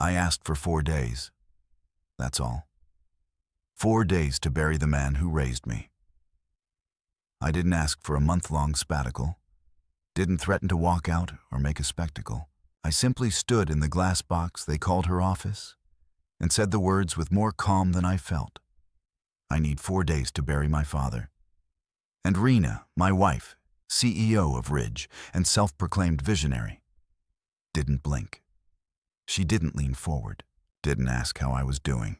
I asked for 4 days. That's all. 4 days to bury the man who raised me. I didn't ask for a month-long sabbatical, didn't threaten to walk out or make a spectacle. I simply stood in the glass box they called her office and said the words with more calm than I felt. I need 4 days to bury my father. And Rena, my wife, CEO of Ridge and self-proclaimed visionary, didn't blink. She didn't lean forward, didn't ask how I was doing.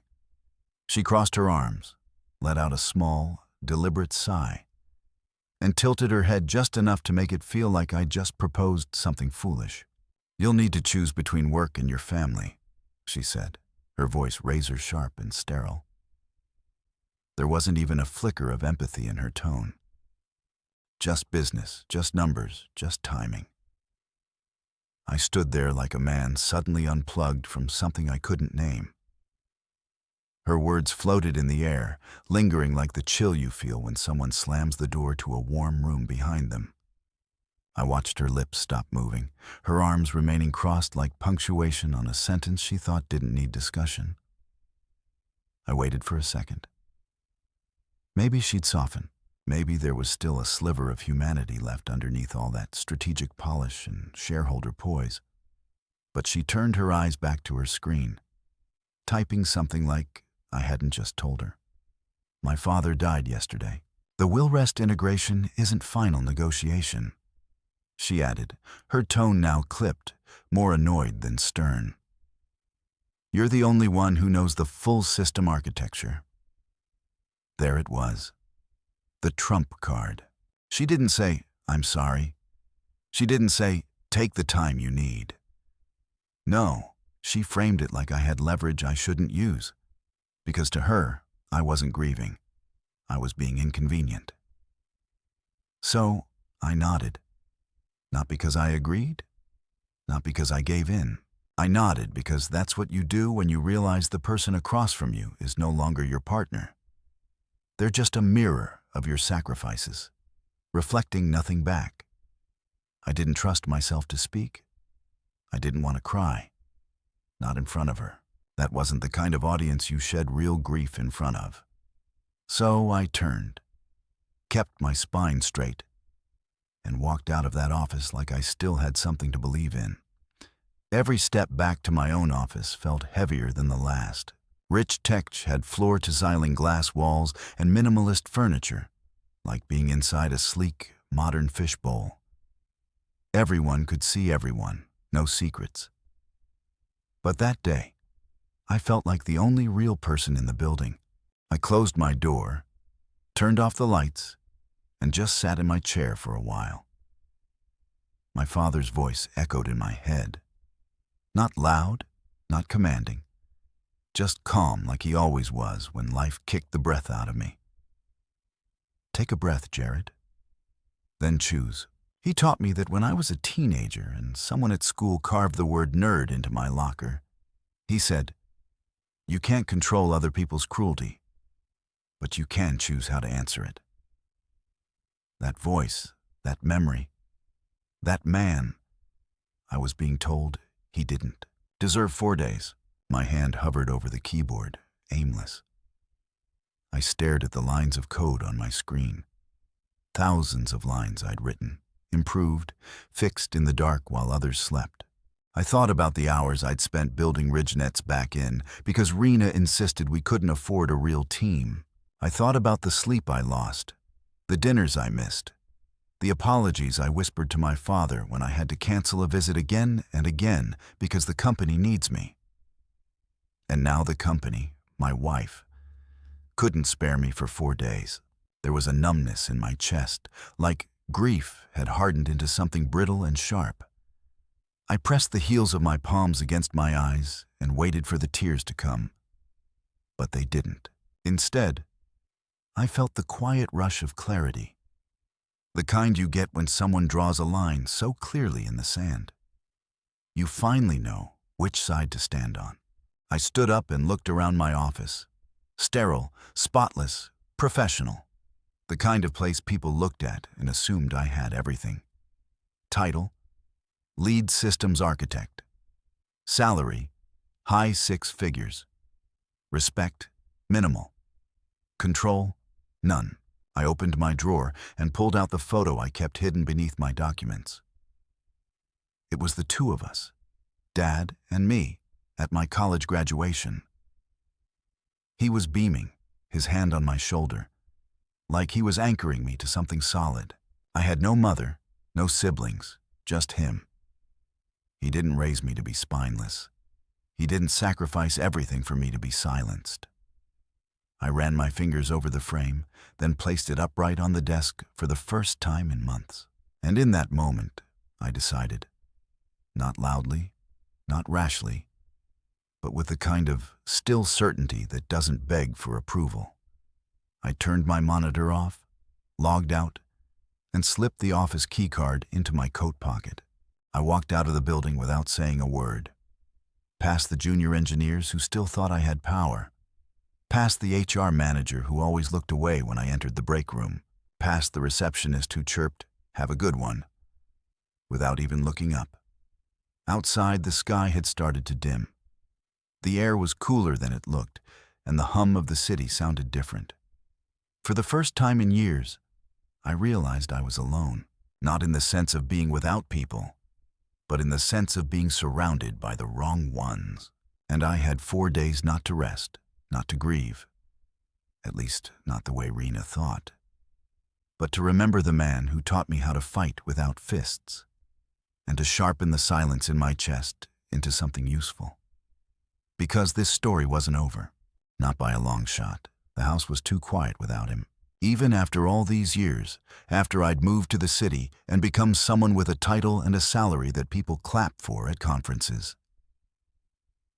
She crossed her arms, let out a small, deliberate sigh, and tilted her head just enough to make it feel like I'd just proposed something foolish. "You'll need to choose between work and your family," she said, her voice razor-sharp and sterile. There wasn't even a flicker of empathy in her tone. Just business, just numbers, just timing. I stood there like a man suddenly unplugged from something I couldn't name. Her words floated in the air, lingering like the chill you feel when someone slams the door to a warm room behind them. I watched her lips stop moving, her arms remaining crossed like punctuation on a sentence she thought didn't need discussion. I waited for a second. Maybe she'd soften. Maybe there was still a sliver of humanity left underneath all that strategic polish and shareholder poise. But she turned her eyes back to her screen, typing something like I hadn't just told her. "My father died yesterday. The Willrest integration isn't final negotiation," she added, her tone now clipped, more annoyed than stern. "You're the only one who knows the full system architecture." There it was. The trump card. She didn't say, "I'm sorry." She didn't say, "Take the time you need." No, she framed it like I had leverage I shouldn't use. Because to her, I wasn't grieving. I was being inconvenient. So I nodded. Not because I agreed, not because I gave in. I nodded because that's what you do when you realize the person across from you is no longer your partner. They're just a mirror of your sacrifices, reflecting nothing back. I didn't trust myself to speak. I didn't want to cry. Not in front of her. That wasn't the kind of audience you shed real grief in front of. So I turned, kept my spine straight, and walked out of that office like I still had something to believe in. Every step back to my own office felt heavier than the last. Rich Tech had floor-to-ceiling glass walls and minimalist furniture, like being inside a sleek, modern fishbowl. Everyone could see everyone, no secrets. But that day, I felt like the only real person in the building. I closed my door, turned off the lights, and just sat in my chair for a while. My father's voice echoed in my head. Not loud, not commanding. Just calm like he always was when life kicked the breath out of me. "Take a breath, Jared. Then choose." He taught me that when I was a teenager and someone at school carved the word nerd into my locker, he said, "You can't control other people's cruelty, but you can choose how to answer it." That voice, that memory, that man, I was being told he didn't deserve 4 days. My hand hovered over the keyboard, aimless. I stared at the lines of code on my screen. Thousands of lines I'd written, improved, fixed in the dark while others slept. I thought about the hours I'd spent building RidgeNet's back-end because Rena insisted we couldn't afford a real team. I thought about the sleep I lost, the dinners I missed, the apologies I whispered to my father when I had to cancel a visit again and again because the company needs me. And now the company, my wife, couldn't spare me for 4 days. There was a numbness in my chest, like grief had hardened into something brittle and sharp. I pressed the heels of my palms against my eyes and waited for the tears to come. But they didn't. Instead, I felt the quiet rush of clarity, the kind you get when someone draws a line so clearly in the sand. You finally know which side to stand on. I stood up and looked around my office. Sterile, spotless, professional. The kind of place people looked at and assumed I had everything. Title: Lead Systems Architect. Salary: High six figures. Respect, minimal. Control, none. I opened my drawer and pulled out the photo I kept hidden beneath my documents. It was the two of us, Dad and me, at my college graduation. He was beaming, his hand on my shoulder, like he was anchoring me to something solid. I had no mother, no siblings, just him. He didn't raise me to be spineless. He didn't sacrifice everything for me to be silenced. I ran my fingers over the frame, then placed it upright on the desk for the first time in months. And in that moment, I decided, not loudly, not rashly, but with the kind of still certainty that doesn't beg for approval. I turned my monitor off, logged out, and slipped the office keycard into my coat pocket. I walked out of the building without saying a word, past the junior engineers who still thought I had power, past the HR manager who always looked away when I entered the break room, past the receptionist who chirped, "Have a good one," without even looking up. Outside, the sky had started to dim. The air was cooler than it looked, and the hum of the city sounded different. For the first time in years, I realized I was alone, not in the sense of being without people, but in the sense of being surrounded by the wrong ones. And I had 4 days not to rest, not to grieve, at least not the way Rena thought, but to remember the man who taught me how to fight without fists, and to sharpen the silence in my chest into something useful. Because this story wasn't over, not by a long shot. The house was too quiet without him. Even after all these years, after I'd moved to the city and become someone with a title and a salary that people clap for at conferences,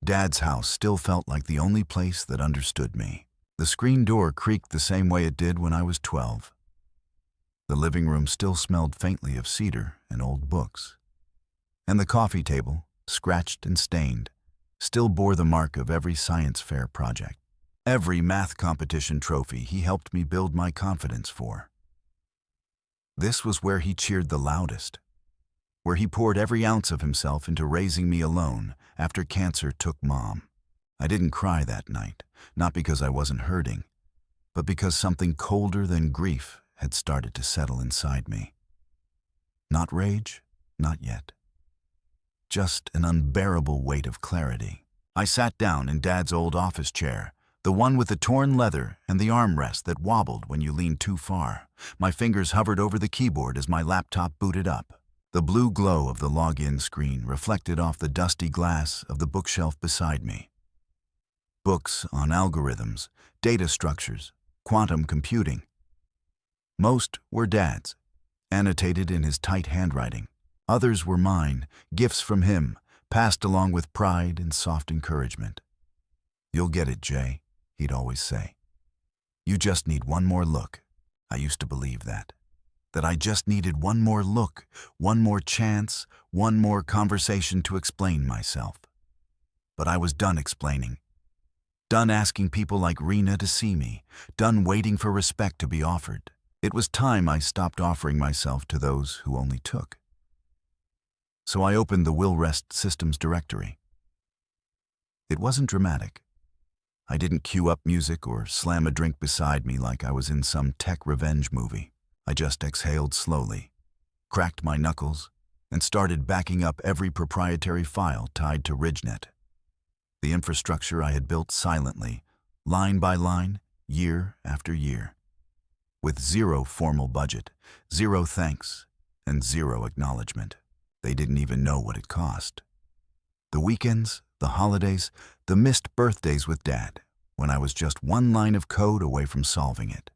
Dad's house still felt like the only place that understood me. The screen door creaked the same way it did when I was 12. The living room still smelled faintly of cedar and old books. And the coffee table, scratched and stained, still bore the mark of every science fair project, every math competition trophy he helped me build my confidence for. This was where he cheered the loudest, where he poured every ounce of himself into raising me alone after cancer took Mom. I didn't cry that night, not because I wasn't hurting, but because something colder than grief had started to settle inside me. Not rage, not yet. Just an unbearable weight of clarity. I sat down in Dad's old office chair, the one with the torn leather and the armrest that wobbled when you leaned too far. My fingers hovered over the keyboard as my laptop booted up. The blue glow of the login screen reflected off the dusty glass of the bookshelf beside me. Books on algorithms, data structures, quantum computing. Most were Dad's, annotated in his tight handwriting. Others were mine, gifts from him, passed along with pride and soft encouragement. "You'll get it, Jay," he'd always say. "You just need one more look." I used to believe that I just needed one more look, one more chance, one more conversation to explain myself. But I was done explaining. Done asking people like Rena to see me, done waiting for respect to be offered. It was time I stopped offering myself to those who only took. So I opened the Willrest Systems directory. It wasn't dramatic. I didn't cue up music or slam a drink beside me like I was in some tech revenge movie. I just exhaled slowly, cracked my knuckles, and started backing up every proprietary file tied to RidgeNet. The infrastructure I had built silently, line by line, year after year. With zero formal budget, zero thanks, and zero acknowledgement. They didn't even know what it cost. The weekends, the holidays, the missed birthdays with Dad, when I was just one line of code away from solving it.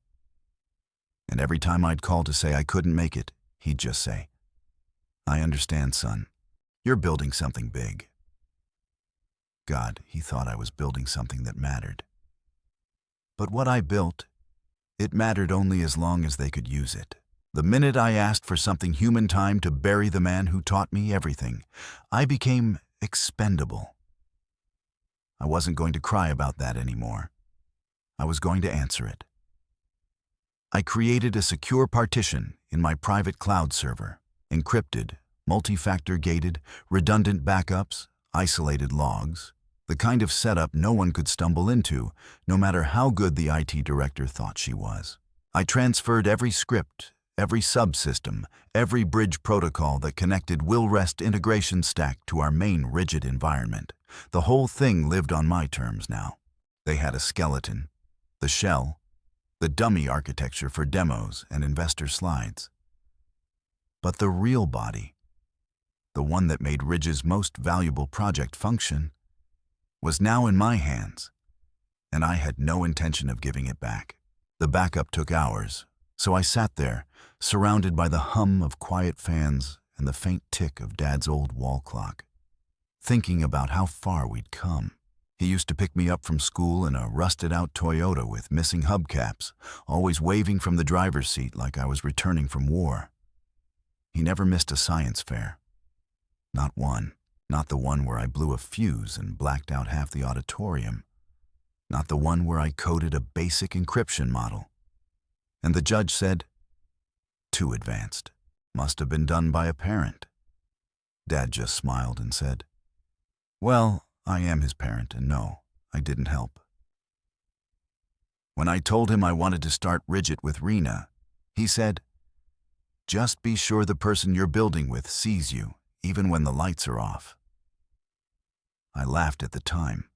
And every time I'd call to say I couldn't make it, he'd just say, "I understand, son. You're building something big." God, he thought I was building something that mattered. But what I built, it mattered only as long as they could use it. The minute I asked for something human time to bury the man who taught me everything, I became expendable. I wasn't going to cry about that anymore. I was going to answer it. I created a secure partition in my private cloud server, encrypted, multi-factor gated, redundant backups, isolated logs, The kind of setup no one could stumble into, no matter how good the IT director thought she was. I transferred every script, every subsystem, every bridge protocol that connected WillRest integration stack to our main rigid environment. The whole thing lived on my terms now. They had a skeleton, the shell, the dummy architecture for demos and investor slides. But the real body, the one that made Ridge's most valuable project function, was now in my hands, and I had no intention of giving it back. The backup took hours, so I sat there, surrounded by the hum of quiet fans and the faint tick of Dad's old wall clock, thinking about how far we'd come. He used to pick me up from school in a rusted-out Toyota with missing hubcaps, always waving from the driver's seat like I was returning from war. He never missed a science fair. Not one. Not the one where I blew a fuse and blacked out half the auditorium. Not the one where I coded a basic encryption model. And the judge said, "Too advanced. Must have been done by a parent." Dad just smiled and said, "Well, I am his parent, and no, I didn't help." When I told him I wanted to start Ridge It with Rena, he said, "Just be sure the person you're building with sees you, even when the lights are off." I laughed at the time,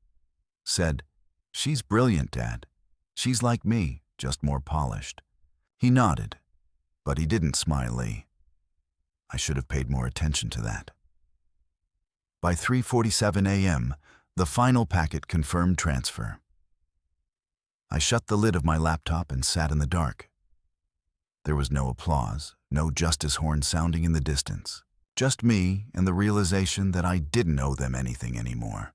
said, "She's brilliant, Dad. She's like me, just more polished." He nodded, but he didn't smiley. I should have paid more attention to that. By 3:47 a.m., the final packet confirmed transfer. I shut the lid of my laptop and sat in the dark. There was no applause, no justice horn sounding in the distance. Just me and the realization that I didn't owe them anything anymore.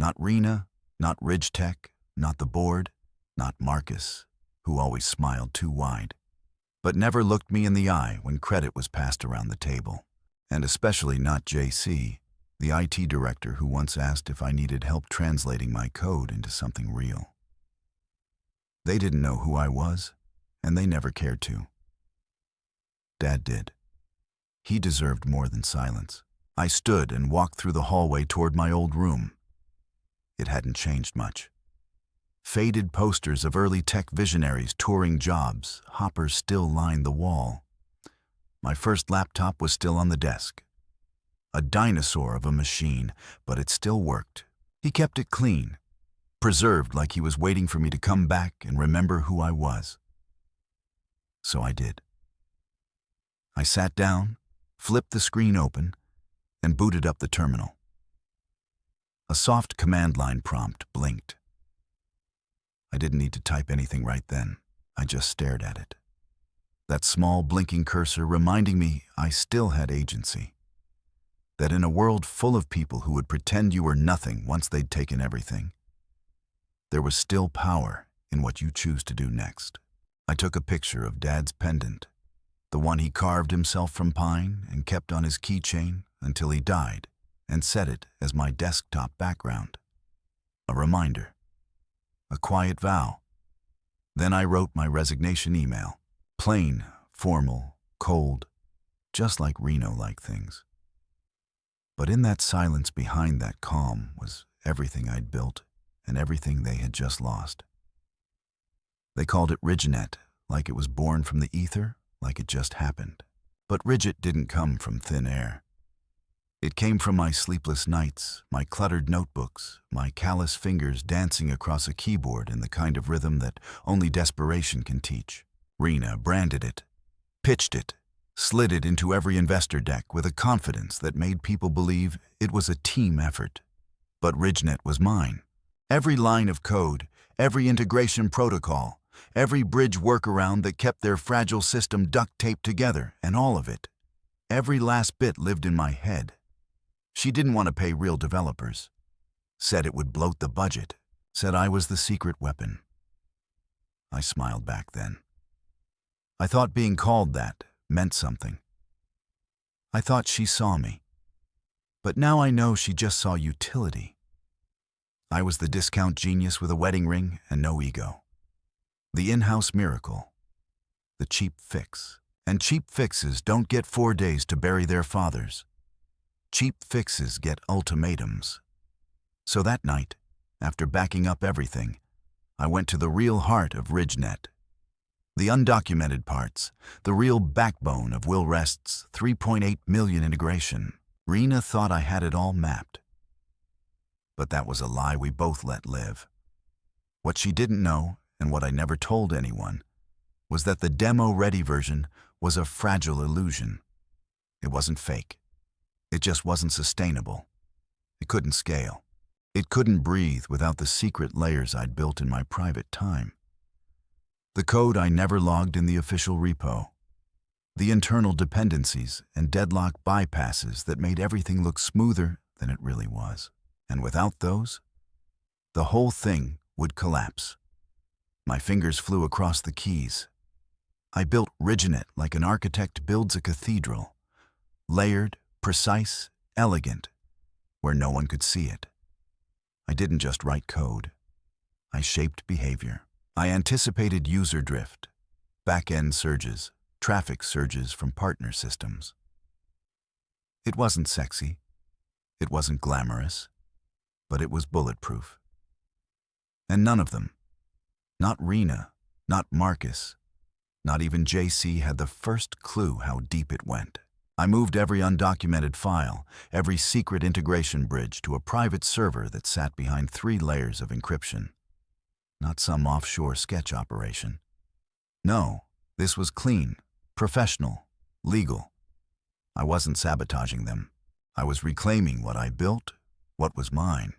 Not Rena, not Ridge Tech, not the board, not Marcus, who always smiled too wide, but never looked me in the eye when credit was passed around the table. And especially not JC, the IT director who once asked if I needed help translating my code into something real. They didn't know who I was, and they never cared to. Dad did. He deserved more than silence. I stood and walked through the hallway toward my old room. It hadn't changed much. Faded posters of early tech visionaries touring jobs, hoppers still lined the wall. My first laptop was still on the desk. A dinosaur of a machine, but it still worked. He kept it clean, preserved like he was waiting for me to come back and remember who I was. So I did. I sat down, flipped the screen open, and booted up the terminal. A soft command line prompt blinked. I didn't need to type anything right then. I just stared at it. That small blinking cursor reminding me I still had agency. That in a world full of people who would pretend you were nothing once they'd taken everything, there was still power in what you choose to do next. I took a picture of Dad's pendant, the one he carved himself from pine and kept on his keychain until he died, and set it as my desktop background. A reminder. A quiet vow. Then I wrote my resignation email. Plain, formal, cold, just like Reno liked things. But in that silence behind that calm was everything I'd built and everything they had just lost. They called it RidgeNet, like it was born from the ether, like it just happened. But Ridge It didn't come from thin air. It came from my sleepless nights, my cluttered notebooks, my callous fingers dancing across a keyboard in the kind of rhythm that only desperation can teach. Rena branded it, pitched it, slid it into every investor deck with a confidence that made people believe it was a team effort. But RidgeNet was mine. Every line of code, every integration protocol, every bridge workaround that kept their fragile system duct-taped together, and all of it. Every last bit lived in my head. She didn't want to pay real developers. Said it would bloat the budget. Said I was the secret weapon. I smiled back then. I thought being called that meant something. I thought she saw me. But now I know she just saw utility. I was the discount genius with a wedding ring and no ego. The in-house miracle. The cheap fix. And cheap fixes don't get 4 days to bury their fathers. Cheap fixes get ultimatums. So that night, after backing up everything, I went to the real heart of RidgeNet. The undocumented parts, the real backbone of Will Rest's 3.8 million integration. Rena thought I had it all mapped. But that was a lie we both let live. What she didn't know, and what I never told anyone, was that the demo-ready version was a fragile illusion. It wasn't fake. It just wasn't sustainable. It couldn't scale. It couldn't breathe without the secret layers I'd built in my private time. The code I never logged in the official repo. The internal dependencies and deadlock bypasses that made everything look smoother than it really was. And without those, the whole thing would collapse. My fingers flew across the keys. I built RidgeNet like an architect builds a cathedral. Layered, precise, elegant, where no one could see it. I didn't just write code. I shaped behavior. I anticipated user drift, back-end surges, traffic surges from partner systems. It wasn't sexy. It wasn't glamorous. But it was bulletproof. And none of them, not Rena, not Marcus, not even JC, had the first clue how deep it went. I moved every undocumented file, every secret integration bridge to a private server that sat behind 3 layers of encryption. Not some offshore sketch operation. No, this was clean, professional, legal. I wasn't sabotaging them. I was reclaiming what I built, what was mine.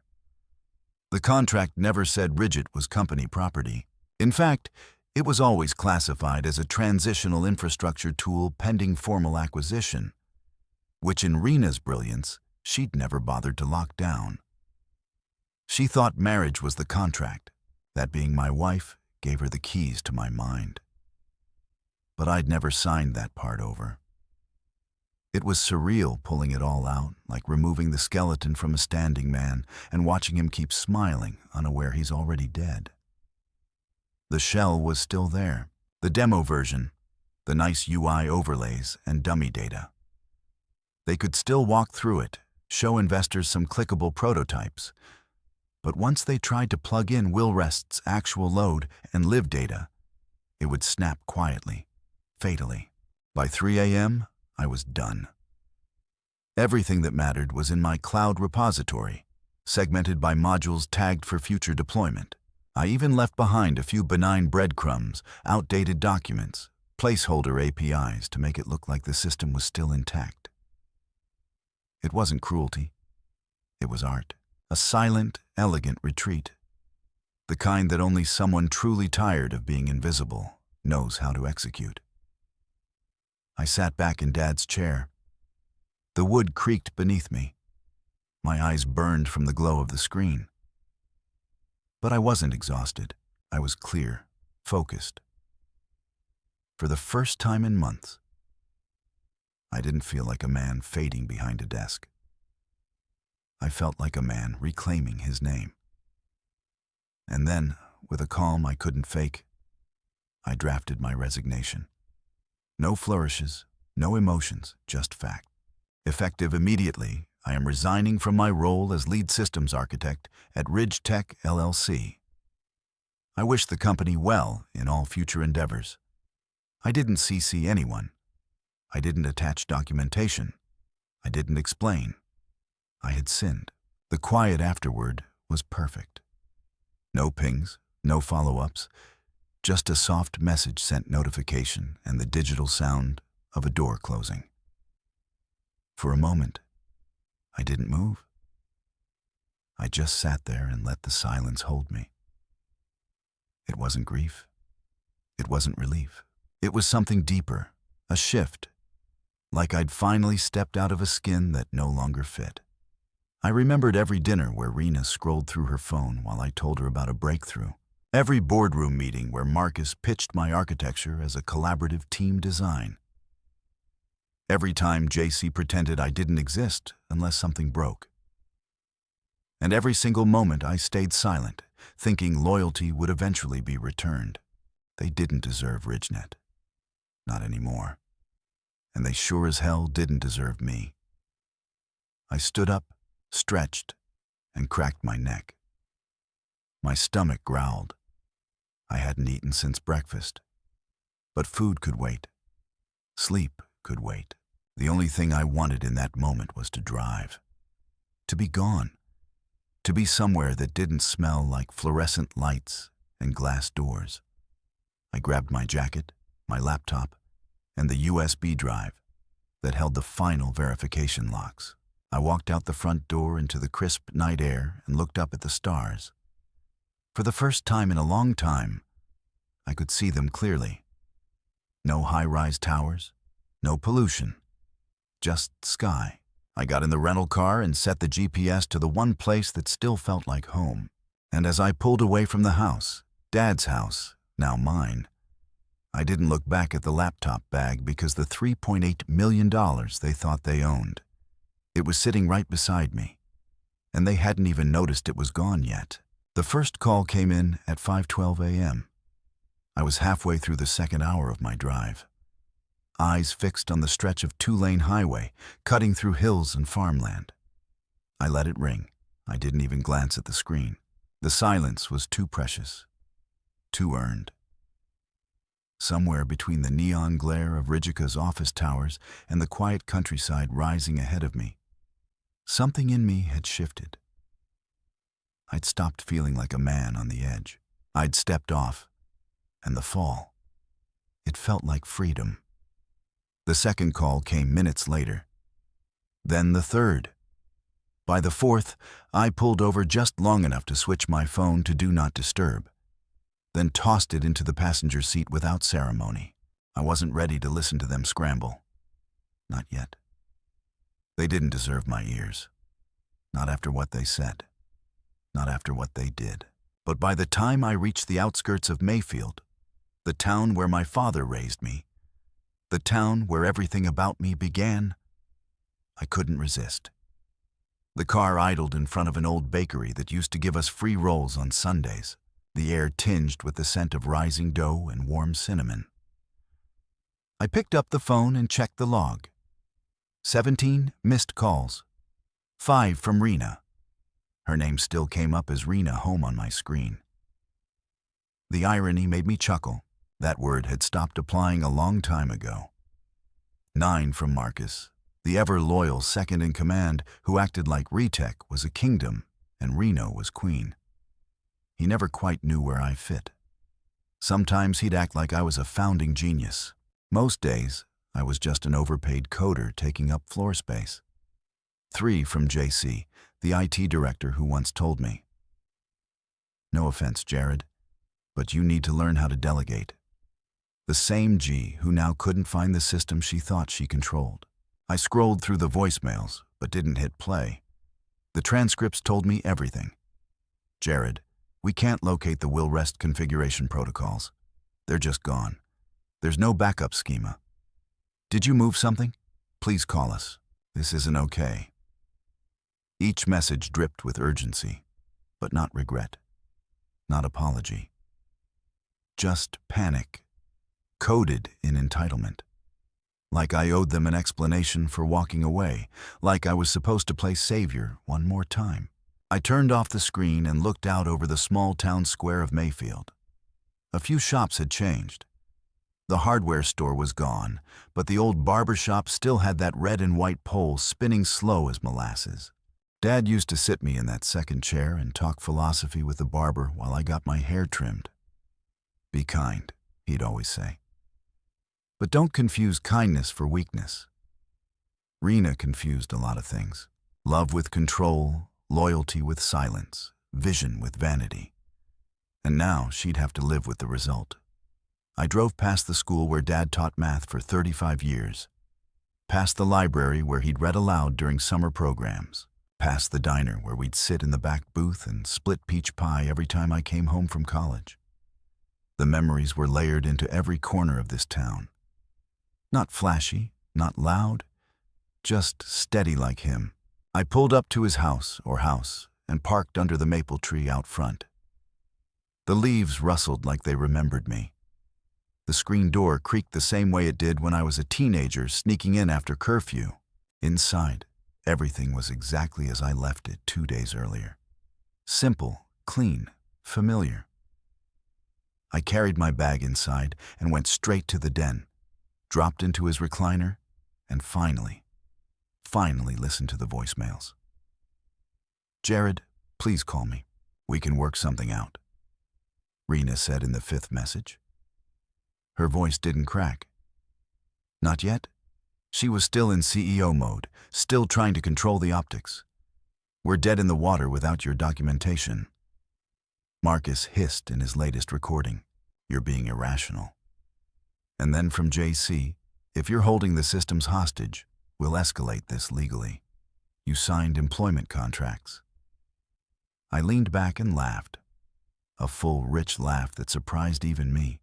The contract never said Ridget was company property. In fact, it was always classified as a transitional infrastructure tool pending formal acquisition, which in Rena's brilliance, she'd never bothered to lock down. She thought marriage was the contract. That being my wife gave her the keys to my mind. But I'd never signed that part over. It was surreal pulling it all out, like removing the skeleton from a standing man and watching him keep smiling, unaware he's already dead. The shell was still there, the demo version, the nice UI overlays and dummy data. They could still walk through it, show investors some clickable prototypes. But once they tried to plug in Will Rest's actual load and live data, it would snap quietly, fatally. By 3 a.m., I was done. Everything that mattered was in my cloud repository, segmented by modules tagged for future deployment. I even left behind a few benign breadcrumbs, outdated documents, placeholder APIs to make it look like the system was still intact. It wasn't cruelty. It was art. A silent, elegant retreat. The kind that only someone truly tired of being invisible knows how to execute. I sat back in Dad's chair. The wood creaked beneath me. My eyes burned from the glow of the screen. But I wasn't exhausted. I was clear, focused. For the first time in months, I didn't feel like a man fading behind a desk. I felt like a man reclaiming his name. And then, with a calm I couldn't fake, I drafted my resignation. No flourishes, no emotions, just fact. Effective immediately, I am resigning from my role as lead systems architect at Ridge Tech LLC. I wish the company well in all future endeavors. I didn't CC anyone. I didn't attach documentation. I didn't explain. I had sinned. The quiet afterward was perfect. No pings, no follow-ups, just a soft message sent notification and the digital sound of a door closing. For a moment, I didn't move. I just sat there and let the silence hold me. It wasn't grief. It wasn't relief. It was something deeper, a shift, like I'd finally stepped out of a skin that no longer fit. I remembered every dinner where Rena scrolled through her phone while I told her about a breakthrough. Every boardroom meeting where Marcus pitched my architecture as a collaborative team design. Every time JC pretended I didn't exist unless something broke. And every single moment I stayed silent, thinking loyalty would eventually be returned. They didn't deserve RidgeNet. Not anymore. And they sure as hell didn't deserve me. I stood up, stretched, and cracked my neck. My stomach growled. I hadn't eaten since breakfast. But food could wait. Sleep could wait. The only thing I wanted in that moment was to drive. To be gone. To be somewhere that didn't smell like fluorescent lights and glass doors. I grabbed my jacket, my laptop, and the USB drive that held the final verification locks. I walked out the front door into the crisp night air and looked up at the stars. For the first time in a long time, I could see them clearly. No high-rise towers, no pollution, just sky. I got in the rental car and set the GPS to the one place that still felt like home. And as I pulled away from the house, Dad's house, now mine, I didn't look back at the laptop bag because the $3.8 million they thought they owned. It was sitting right beside me, and they hadn't even noticed it was gone yet. The first call came in at 5:12 a.m. I was halfway through the second hour of my drive. Eyes fixed on the stretch of two-lane highway, cutting through hills and farmland. I let it ring. I didn't even glance at the screen. The silence was too precious, too earned. Somewhere between the neon glare of Rijeka's office towers and the quiet countryside rising ahead of me, something in me had shifted. I'd stopped feeling like a man on the edge. I'd stepped off, and the fall. It felt like freedom. The second call came minutes later. Then the third. By the fourth, I pulled over just long enough to switch my phone to Do Not Disturb, then tossed it into the passenger seat without ceremony. I wasn't ready to listen to them scramble. Not yet. They didn't deserve my ears. Not after what they said. Not after what they did. But by the time I reached the outskirts of Mayfield, the town where my father raised me, the town where everything about me began, I couldn't resist. The car idled in front of an old bakery that used to give us free rolls on Sundays, the air tinged with the scent of rising dough and warm cinnamon. I picked up the phone and checked the log. 17 missed calls. 5 from Rena. Her name still came up as Rena home on my screen. The irony made me chuckle. That word had stopped applying a long time ago. 9 from Marcus, the ever-loyal second-in-command who acted like Retek was a kingdom and Reno was queen. He never quite knew where I fit. Sometimes he'd act like I was a founding genius. Most days, I was just an overpaid coder taking up floor space. 3 from JC, the IT director who once told me, "No offense, Jared, but you need to learn how to delegate." The same G who now couldn't find the system she thought she controlled. I scrolled through the voicemails, but didn't hit play. The transcripts told me everything. "Jared, we can't locate the will rest configuration protocols. They're just gone. There's no backup schema. Did you move something? Please call us. This isn't okay." Each message dripped with urgency, but not regret, not apology. Just panic, coded in entitlement. Like I owed them an explanation for walking away, like I was supposed to play savior one more time. I turned off the screen and looked out over the small town square of Mayfield. A few shops had changed. The hardware store was gone, but the old barber shop still had that red and white pole spinning slow as molasses. Dad used to sit me in that second chair and talk philosophy with the barber while I got my hair trimmed. "Be kind," he'd always say. But don't confuse kindness for weakness. Rena confused a lot of things. Love with control, loyalty with silence, vision with vanity. And now she'd have to live with the result. I drove past the school where Dad taught math for 35 years, past the library where he'd read aloud during summer programs, past the diner where we'd sit in the back booth and split peach pie every time I came home from college. The memories were layered into every corner of this town. Not flashy, not loud, just steady like him. I pulled up to his house, and parked under the maple tree out front. The leaves rustled like they remembered me. The screen door creaked the same way it did when I was a teenager sneaking in after curfew. Inside, everything was exactly as I left it 2 days earlier. Simple, clean, familiar. I carried my bag inside and went straight to the den, dropped into his recliner, and finally listened to the voicemails. "Jared, please call me. We can work something out," Rena said in the fifth message. Her voice didn't crack. Not yet. She was still in CEO mode, still trying to control the optics. "We're dead in the water without your documentation." Marcus hissed in his latest recording, "You're being irrational." And then from JC, "If you're holding the systems hostage, we'll escalate this legally. You signed employment contracts." I leaned back and laughed. A full, rich laugh that surprised even me.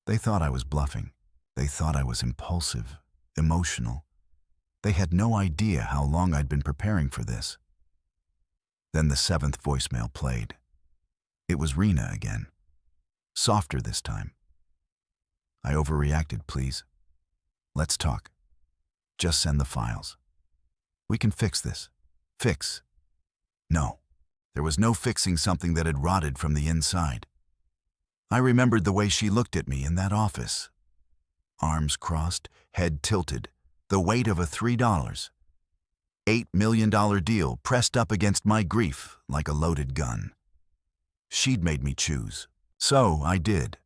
They thought I was bluffing. They thought I was impulsive, emotional. They had no idea how long I'd been preparing for this. Then the seventh voicemail played. It was Rena again. Softer this time. "I overreacted, please. Let's talk. Just send the files. We can fix this." Fix? No. There was no fixing something that had rotted from the inside. I remembered the way she looked at me in that office. Arms crossed, head tilted, the weight of a $3, $8 million deal pressed up against my grief like a loaded gun. She'd made me choose. So I did.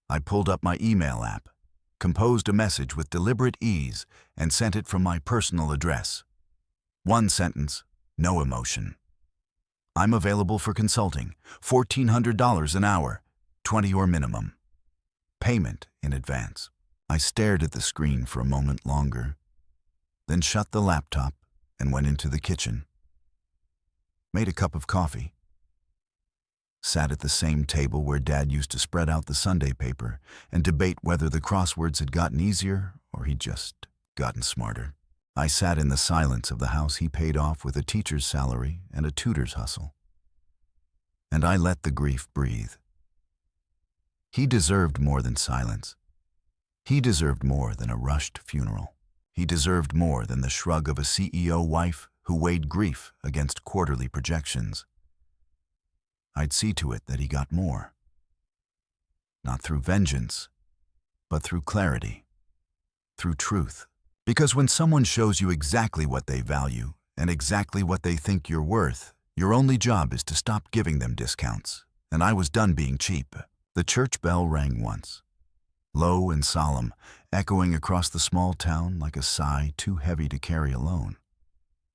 I pulled up my email app, composed a message with deliberate ease, and sent it from my personal address. One sentence, no emotion. "I'm available for consulting, $1,400 an hour, 20 or minimum. Payment in advance." I stared at the screen for a moment longer, then shut the laptop and went into the kitchen. Made a cup of coffee. Sat at the same table where Dad used to spread out the Sunday paper and debate whether the crosswords had gotten easier or he'd just gotten smarter. I sat in the silence of the house he paid off with a teacher's salary and a tutor's hustle. And I let the grief breathe. He deserved more than silence. He deserved more than a rushed funeral. He deserved more than the shrug of a CEO wife who weighed grief against quarterly projections. I'd see to it that he got more. Not through vengeance, but through clarity, through truth. Because when someone shows you exactly what they value and exactly what they think you're worth, your only job is to stop giving them discounts. And I was done being cheap. The church bell rang once, low and solemn, echoing across the small town like a sigh too heavy to carry alone.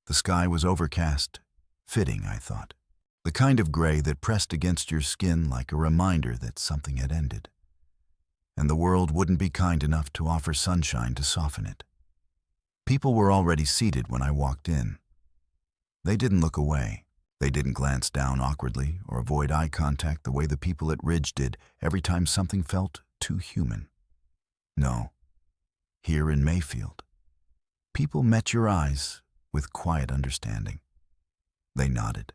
The sky was overcast, fitting, I thought. The kind of gray that pressed against your skin like a reminder that something had ended. And the world wouldn't be kind enough to offer sunshine to soften it. People were already seated when I walked in. They didn't look away. They didn't glance down awkwardly or avoid eye contact the way the people at Ridge did every time something felt too human. No. Here in Mayfield, people met your eyes with quiet understanding. They nodded.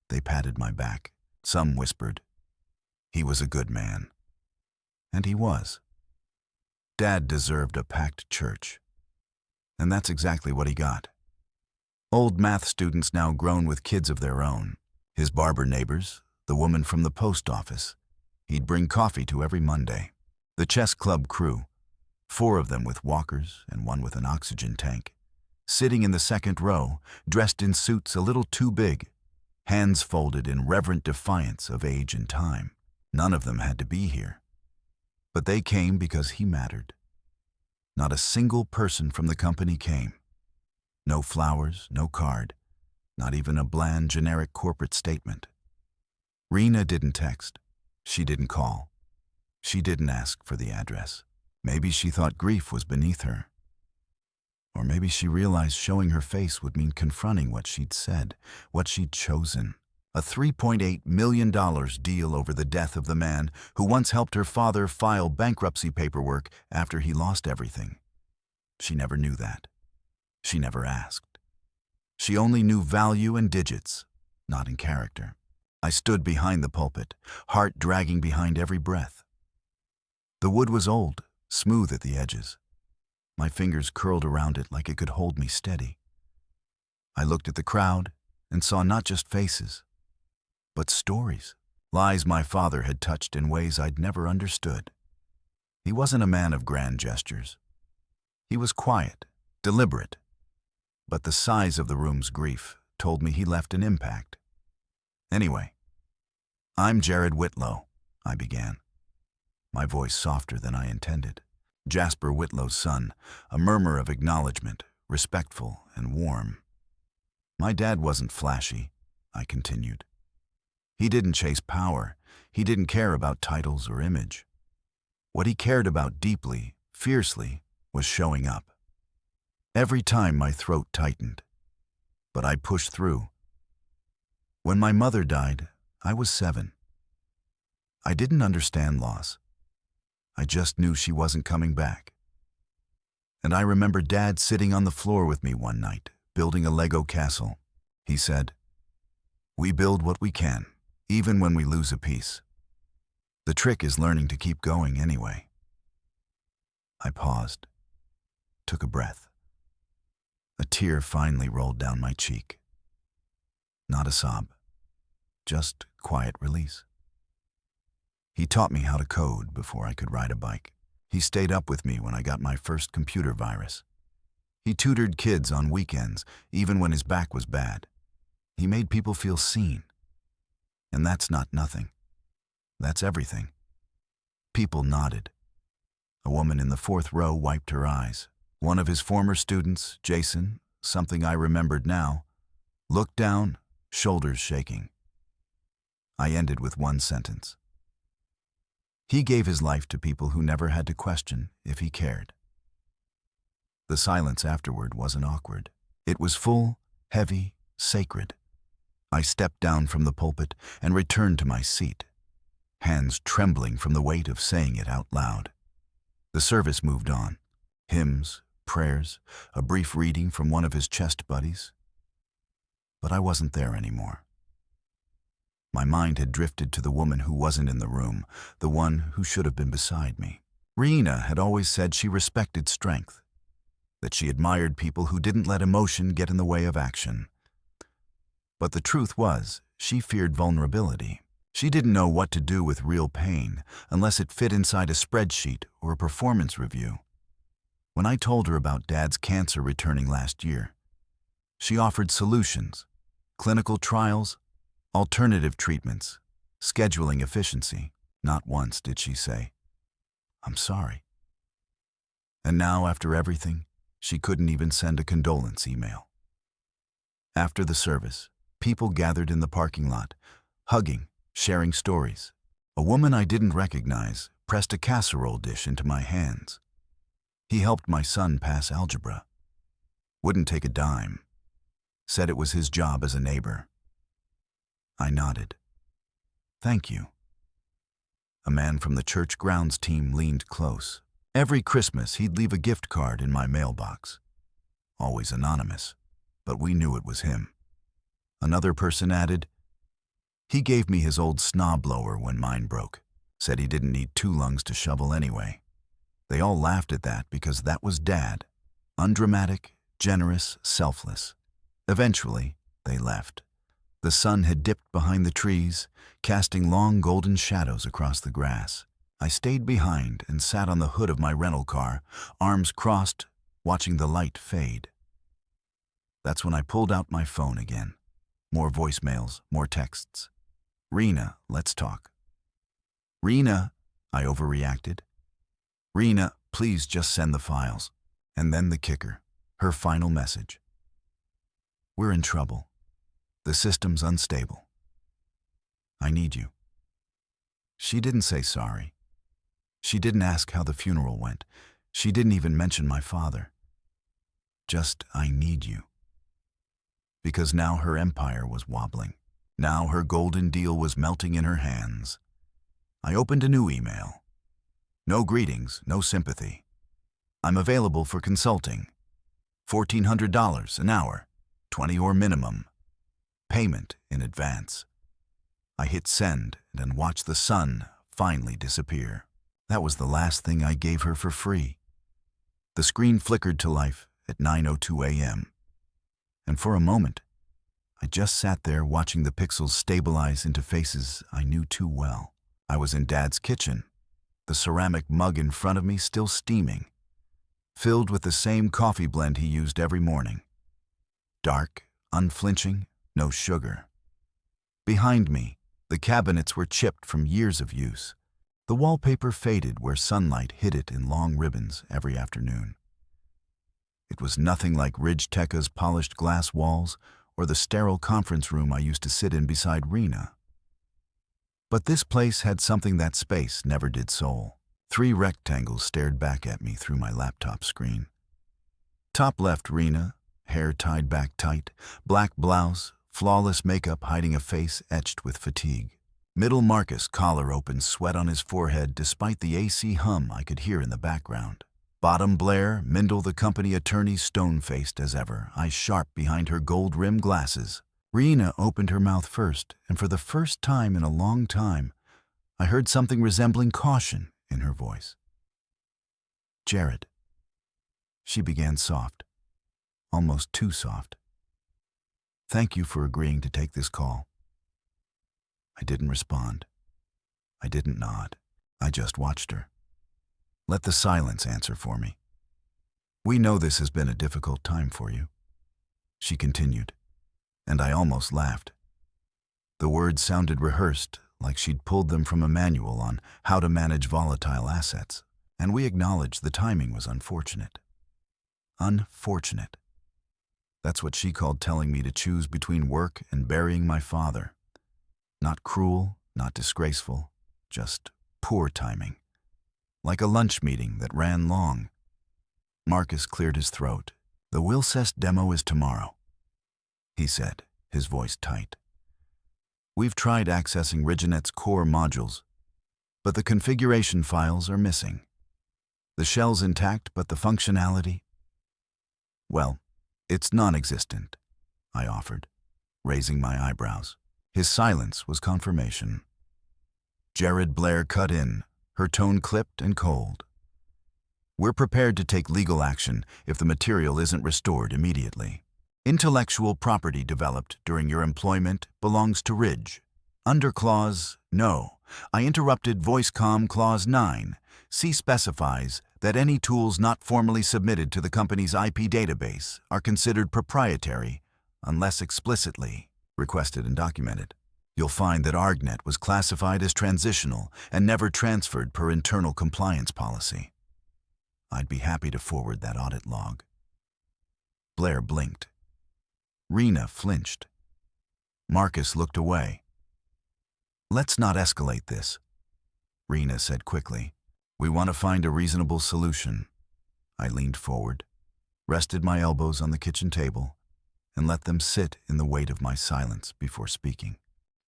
They patted my back. Some whispered, "He was a good man." And he was. Dad deserved a packed church. And that's exactly what he got. Old math students now grown with kids of their own. His barber neighbors, the woman from the post office. He'd bring coffee to every Monday. The chess club crew, 4 of them with walkers and 1 with an oxygen tank, sitting in the second row, dressed in suits a little too big, hands folded in reverent defiance of age and time. None of them had to be here. But they came because he mattered. Not a single person from the company came. No flowers, no card, not even a bland, generic corporate statement. Rena didn't text. She didn't call. She didn't ask for the address. Maybe she thought grief was beneath her. Or maybe she realized showing her face would mean confronting what she'd said, what she'd chosen. A $3.8 million deal over the death of the man who once helped her father file bankruptcy paperwork after he lost everything. She never knew that. She never asked. She only knew value in digits, not in character. I stood behind the pulpit, heart dragging behind every breath. The wood was old, smooth at the edges. My fingers curled around it like it could hold me steady. I looked at the crowd and saw not just faces, but stories. Lies my father had touched in ways I'd never understood. He wasn't a man of grand gestures. He was quiet, deliberate, but the size of the room's grief told me he left an impact. Anyway, I'm Jared Whitlow, I began, my voice softer than I intended. Jasper Whitlow's son, a murmur of acknowledgement, respectful and warm. My dad wasn't flashy, I continued. He didn't chase power. He didn't care about titles or image. What he cared about deeply, fiercely, was showing up. Every time my throat tightened, but I pushed through. When my mother died, I was 7. I didn't understand loss. I just knew she wasn't coming back. And I remember Dad sitting on the floor with me one night, building a Lego castle. He said, "We build what we can, even when we lose a piece. The trick is learning to keep going anyway." I paused, took a breath. A tear finally rolled down my cheek. Not a sob, just quiet release. He taught me how to code before I could ride a bike. He stayed up with me when I got my first computer virus. He tutored kids on weekends, even when his back was bad. He made people feel seen. And that's not nothing. That's everything. People nodded. A woman in the 4th row wiped her eyes. One of his former students, Jason, something I remembered now, looked down, shoulders shaking. I ended with one sentence. He gave his life to people who never had to question if he cared. The silence afterward wasn't awkward. It was full, heavy, sacred. I stepped down from the pulpit and returned to my seat, hands trembling from the weight of saying it out loud. The service moved on. Hymns, prayers, a brief reading from one of his chest buddies. But I wasn't there anymore. My mind had drifted to the woman who wasn't in the room, the one who should have been beside me. Rena had always said she respected strength, that she admired people who didn't let emotion get in the way of action. But the truth was, she feared vulnerability. She didn't know what to do with real pain unless it fit inside a spreadsheet or a performance review. When I told her about Dad's cancer returning last year, she offered solutions, clinical trials, alternative treatments, scheduling efficiency. Not once did she say, "I'm sorry." And now, after everything, she couldn't even send a condolence email. After the service, people gathered in the parking lot, hugging, sharing stories. A woman I didn't recognize pressed a casserole dish into my hands. He helped my son pass algebra. Wouldn't take a dime. Said it was his job as a neighbor. I nodded. "Thank you." A man from the church grounds team leaned close. Every Christmas, he'd leave a gift card in my mailbox. Always anonymous, but we knew it was him. Another person added, "He gave me his old snob blower when mine broke. Said he didn't need 2 lungs to shovel anyway." They all laughed at that because that was Dad. Undramatic, generous, selfless. Eventually, they left. The sun had dipped behind the trees, casting long golden shadows across the grass. I stayed behind and sat on the hood of my rental car, arms crossed, watching the light fade. That's when I pulled out my phone again. More voicemails, more texts. "Rena, let's talk." "Rena," I overreacted. "Rena, please just send the files." And then the kicker, her final message. "We're in trouble. The system's unstable. I need you." She didn't say sorry. She didn't ask how the funeral went. She didn't even mention my father. Just, "I need you." Because now her empire was wobbling. Now her golden deal was melting in her hands. I opened a new email. "No greetings, no sympathy. I'm available for consulting. $1,400 an hour, 20 or minimum. Payment in advance." I hit send and watched the sun finally disappear. That was the last thing I gave her for free. The screen flickered to life at 9:02 a.m. And for a moment, I just sat there watching the pixels stabilize into faces I knew too well. I was in Dad's kitchen, the ceramic mug in front of me still steaming, filled with the same coffee blend he used every morning. Dark, unflinching, no sugar. Behind me, the cabinets were chipped from years of use. The wallpaper faded where sunlight hit it in long ribbons every afternoon. It was nothing like Ridge Tekka's polished glass walls or the sterile conference room I used to sit in beside Rena. But this place had something that space never did soul. 3 rectangles stared back at me through my laptop screen. Top left, Rena, hair tied back tight, black blouse, flawless makeup hiding a face etched with fatigue. Middle, Marcus, collar open, sweat on his forehead despite the AC hum I could hear in the background. Bottom, Blair, Mindle, the company attorney, stone-faced as ever, eyes sharp behind her gold-rimmed glasses. Rena opened her mouth first, and for the first time in a long time, I heard something resembling caution in her voice. "Jared." She began soft, almost too soft. "Thank you for agreeing to take this call." I didn't respond. I didn't nod. I just watched her. Let the silence answer for me. "We know this has been a difficult time for you," she continued, and I almost laughed. The words sounded rehearsed, like she'd pulled them from a manual on how to manage volatile assets, and we acknowledged the timing was unfortunate. Unfortunate. That's what she called telling me to choose between work and burying my father. Not cruel, not disgraceful, just poor timing. Like a lunch meeting that ran long. Marcus cleared his throat. "The Wilcest demo is tomorrow," he said, his voice tight. "We've tried accessing RidgeNet's core modules, but the configuration files are missing. The shell's intact, but the functionality? Well, it's non-existent," I offered, raising my eyebrows. His silence was confirmation. Jared Blair cut in, her tone clipped and cold. "We're prepared to take legal action if the material isn't restored immediately. Intellectual property developed during your employment belongs to Ridge. Under clause, no. I interrupted VoiceCom clause 9. C specifies that any tools not formally submitted to the company's IP database are considered proprietary unless explicitly requested and documented. You'll find that ArgNet was classified as transitional and never transferred per internal compliance policy. I'd be happy to forward that audit log." Blair blinked. Rena flinched. Marcus looked away. "Let's not escalate this," Rena said quickly. "We want to find a reasonable solution." I leaned forward, rested my elbows on the kitchen table, and let them sit in the weight of my silence before speaking.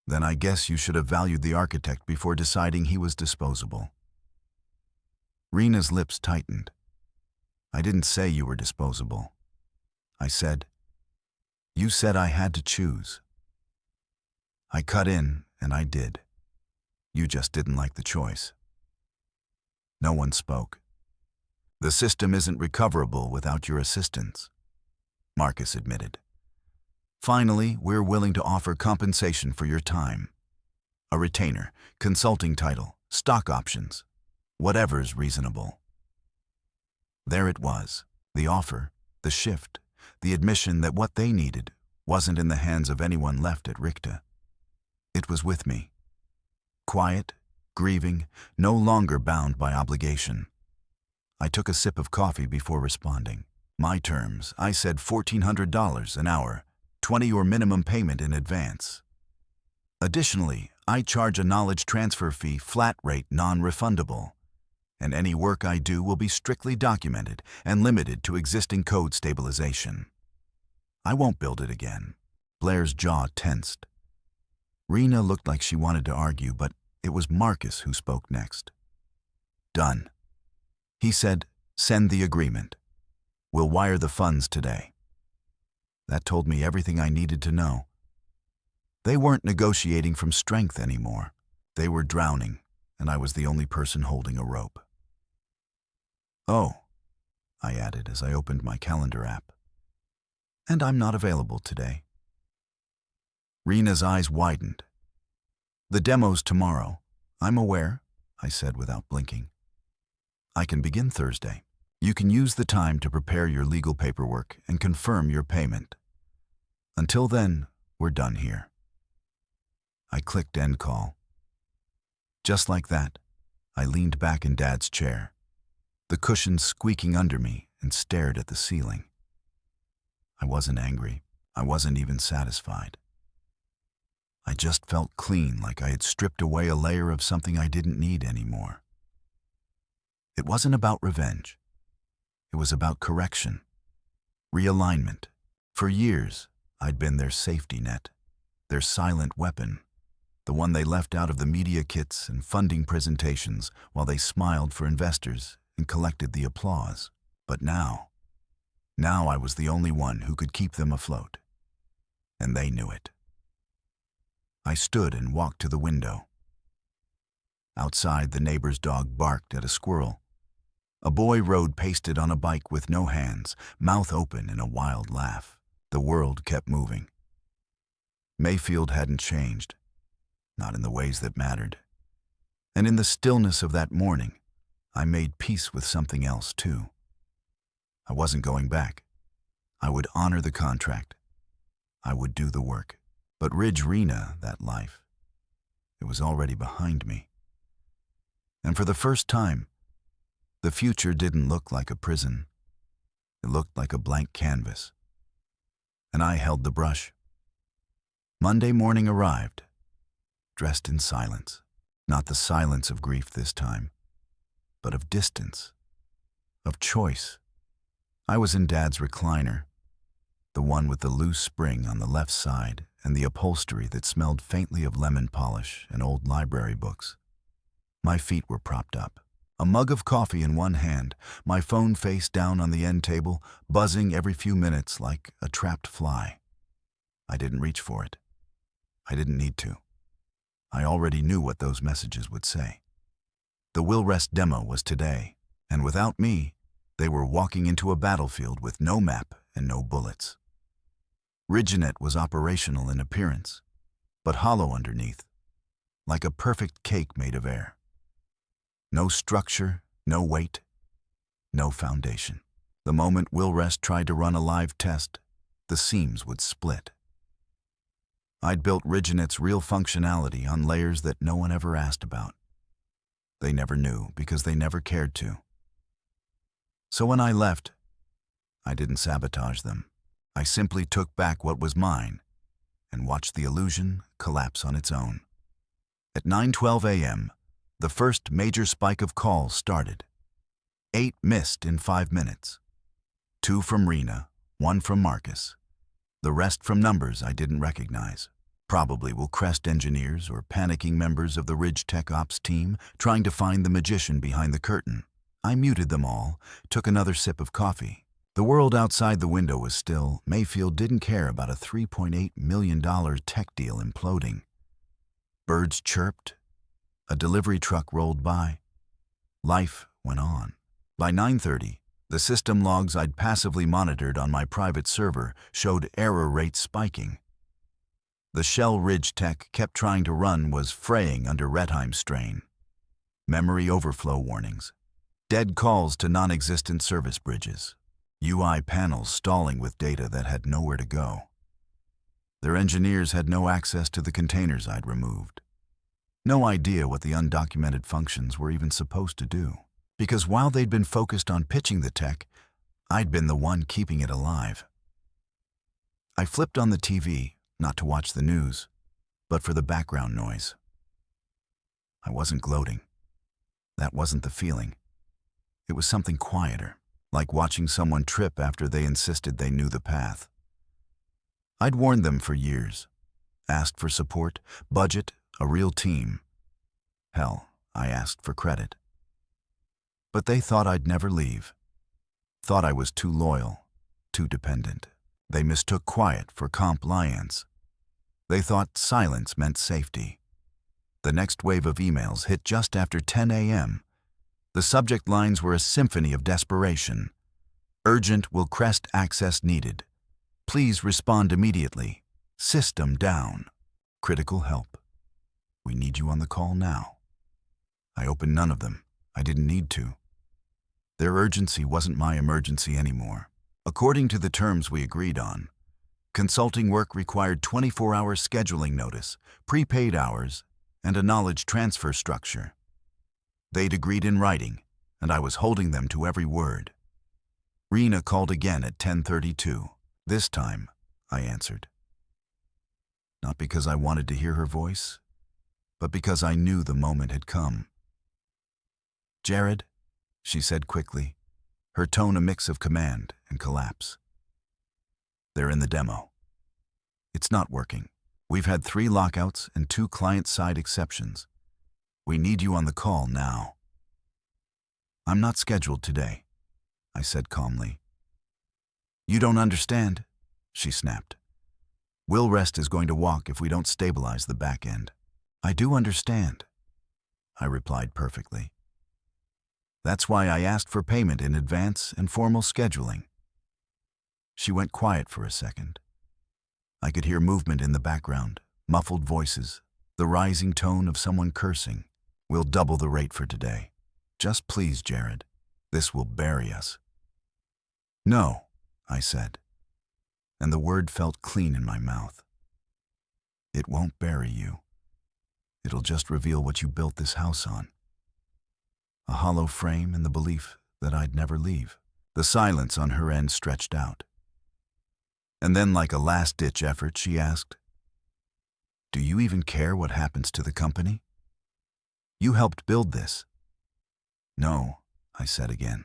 "Then I guess you should have valued the architect before deciding he was disposable." Rena's lips tightened. "I didn't say you were disposable. I said, you said I had to choose. I cut in, and I did. You just didn't like the choice." No one spoke. "The system isn't recoverable without your assistance," Marcus admitted. "Finally, we're willing to offer compensation for your time. A retainer, consulting title, stock options, whatever's reasonable." There it was, the offer, the shift, the admission that what they needed wasn't in the hands of anyone left at Richta. It was with me. Quiet, grieving, no longer bound by obligation. I took a sip of coffee before responding. "My terms, I said $1,400 an hour, 20 your minimum payment in advance. Additionally, I charge a knowledge transfer fee, flat rate, non-refundable. And any work I do will be strictly documented and limited to existing code stabilization. I won't build it again." Blair's jaw tensed. Rena looked like she wanted to argue, but it was Marcus who spoke next. "Done." He said, "Send the agreement. We'll wire the funds today." That told me everything I needed to know. They weren't negotiating from strength anymore. They were drowning, and I was the only person holding a rope. "Oh," I added as I opened my calendar app. "And I'm not available today." Rena's eyes widened. The demo's tomorrow. I'm aware, I said without blinking. I can begin Thursday. You can use the time to prepare your legal paperwork and confirm your payment. Until then, we're done here. I clicked end call. Just like that, I leaned back in Dad's chair, the cushions squeaking under me, and stared at the ceiling. I wasn't angry. I wasn't even satisfied. I just felt clean, like I had stripped away a layer of something I didn't need anymore. It wasn't about revenge. It was about correction, realignment. For years, I'd been their safety net, their silent weapon, the one they left out of the media kits and funding presentations while they smiled for investors and collected the applause. But now I was the only one who could keep them afloat. And they knew it. I stood and walked to the window. Outside, the neighbor's dog barked at a squirrel. A boy rode pasted on a bike with no hands, mouth open in a wild laugh. The world kept moving. Mayfield hadn't changed, not in the ways that mattered. And in the stillness of that morning, I made peace with something else too. I wasn't going back. I would honor the contract. I would do the work. But Ridge Rena, that life, it was already behind me. And for the first time, the future didn't look like a prison. It looked like a blank canvas. And I held the brush. Monday morning arrived, dressed in silence. Not the silence of grief this time, but of distance, of choice. I was in Dad's recliner, the one with the loose spring on the left side and the upholstery that smelled faintly of lemon polish and old library books. My feet were propped up, a mug of coffee in one hand, my phone face down on the end table, buzzing every few minutes like a trapped fly. I didn't reach for it. I didn't need to. I already knew what those messages would say. The Wilrest demo was today, and without me, they were walking into a battlefield with no map and no bullets. Ridgenet was operational in appearance, but hollow underneath, like a perfect cake made of air. No structure, no weight, no foundation. The moment Wilrest tried to run a live test, the seams would split. I'd built Ridgenet's real functionality on layers that no one ever asked about. They never knew because they never cared to. So when I left, I didn't sabotage them. I simply took back what was mine and watched the illusion collapse on its own. At 9:12 a.m., the first major spike of calls started. 8 missed in 5 minutes. 2 from Rena, 1 from Marcus. The rest from numbers I didn't recognize. Probably Wilcrest engineers or panicking members of the Ridge Tech Ops team trying to find the magician behind the curtain. I muted them all, took another sip of coffee. The world outside the window was still. Mayfield didn't care about a $3.8 million tech deal imploding. Birds chirped. A delivery truck rolled by. Life went on. By 9:30, the system logs I'd passively monitored on my private server showed error rates spiking. The shell Ridge Tech kept trying to run was fraying under Redheim strain. Memory overflow warnings. Dead calls to non-existent service bridges. UI panels stalling with data that had nowhere to go. Their engineers had no access to the containers I'd removed. No idea what the undocumented functions were even supposed to do. Because while they'd been focused on pitching the tech, I'd been the one keeping it alive. I flipped on the TV, not to watch the news, but for the background noise. I wasn't gloating. That wasn't the feeling. It was something quieter, like watching someone trip after they insisted they knew the path. I'd warned them for years, asked for support, budget, a real team. Hell, I asked for credit. But they thought I'd never leave. Thought I was too loyal, too dependent. They mistook quiet for compliance. They thought silence meant safety. The next wave of emails hit just after 10 a.m. The subject lines were a symphony of desperation. Urgent Wilcrest access needed. Please respond immediately. System down. Critical help. We need you on the call now. I opened none of them. I didn't need to. Their urgency wasn't my emergency anymore. According to the terms we agreed on, consulting work required 24-hour scheduling notice, prepaid hours, and a knowledge transfer structure. They'd agreed in writing, and I was holding them to every word. Rena called again at 10:32. This time, I answered. Not because I wanted to hear her voice, but because I knew the moment had come. "Jared," she said quickly, her tone a mix of command and collapse. "They're in the demo. It's not working. We've had 3 lockouts and 2 client-side exceptions. We need you on the call now." "I'm not scheduled today," I said calmly. "You don't understand," she snapped. "Wilrest is going to walk if we don't stabilize the back end." "I do understand," I replied perfectly. "That's why I asked for payment in advance and formal scheduling." She went quiet for a second. I could hear movement in the background, muffled voices, the rising tone of someone cursing. "We'll double the rate for today. Just please, Jared. This will bury us." "No," I said, and the word felt clean in my mouth. "It won't bury you. It'll just reveal what you built this house on. A hollow frame and the belief that I'd never leave." The silence on her end stretched out. And then, like a last-ditch effort, she asked, "Do you even care what happens to the company? You helped build this." "No," I said again.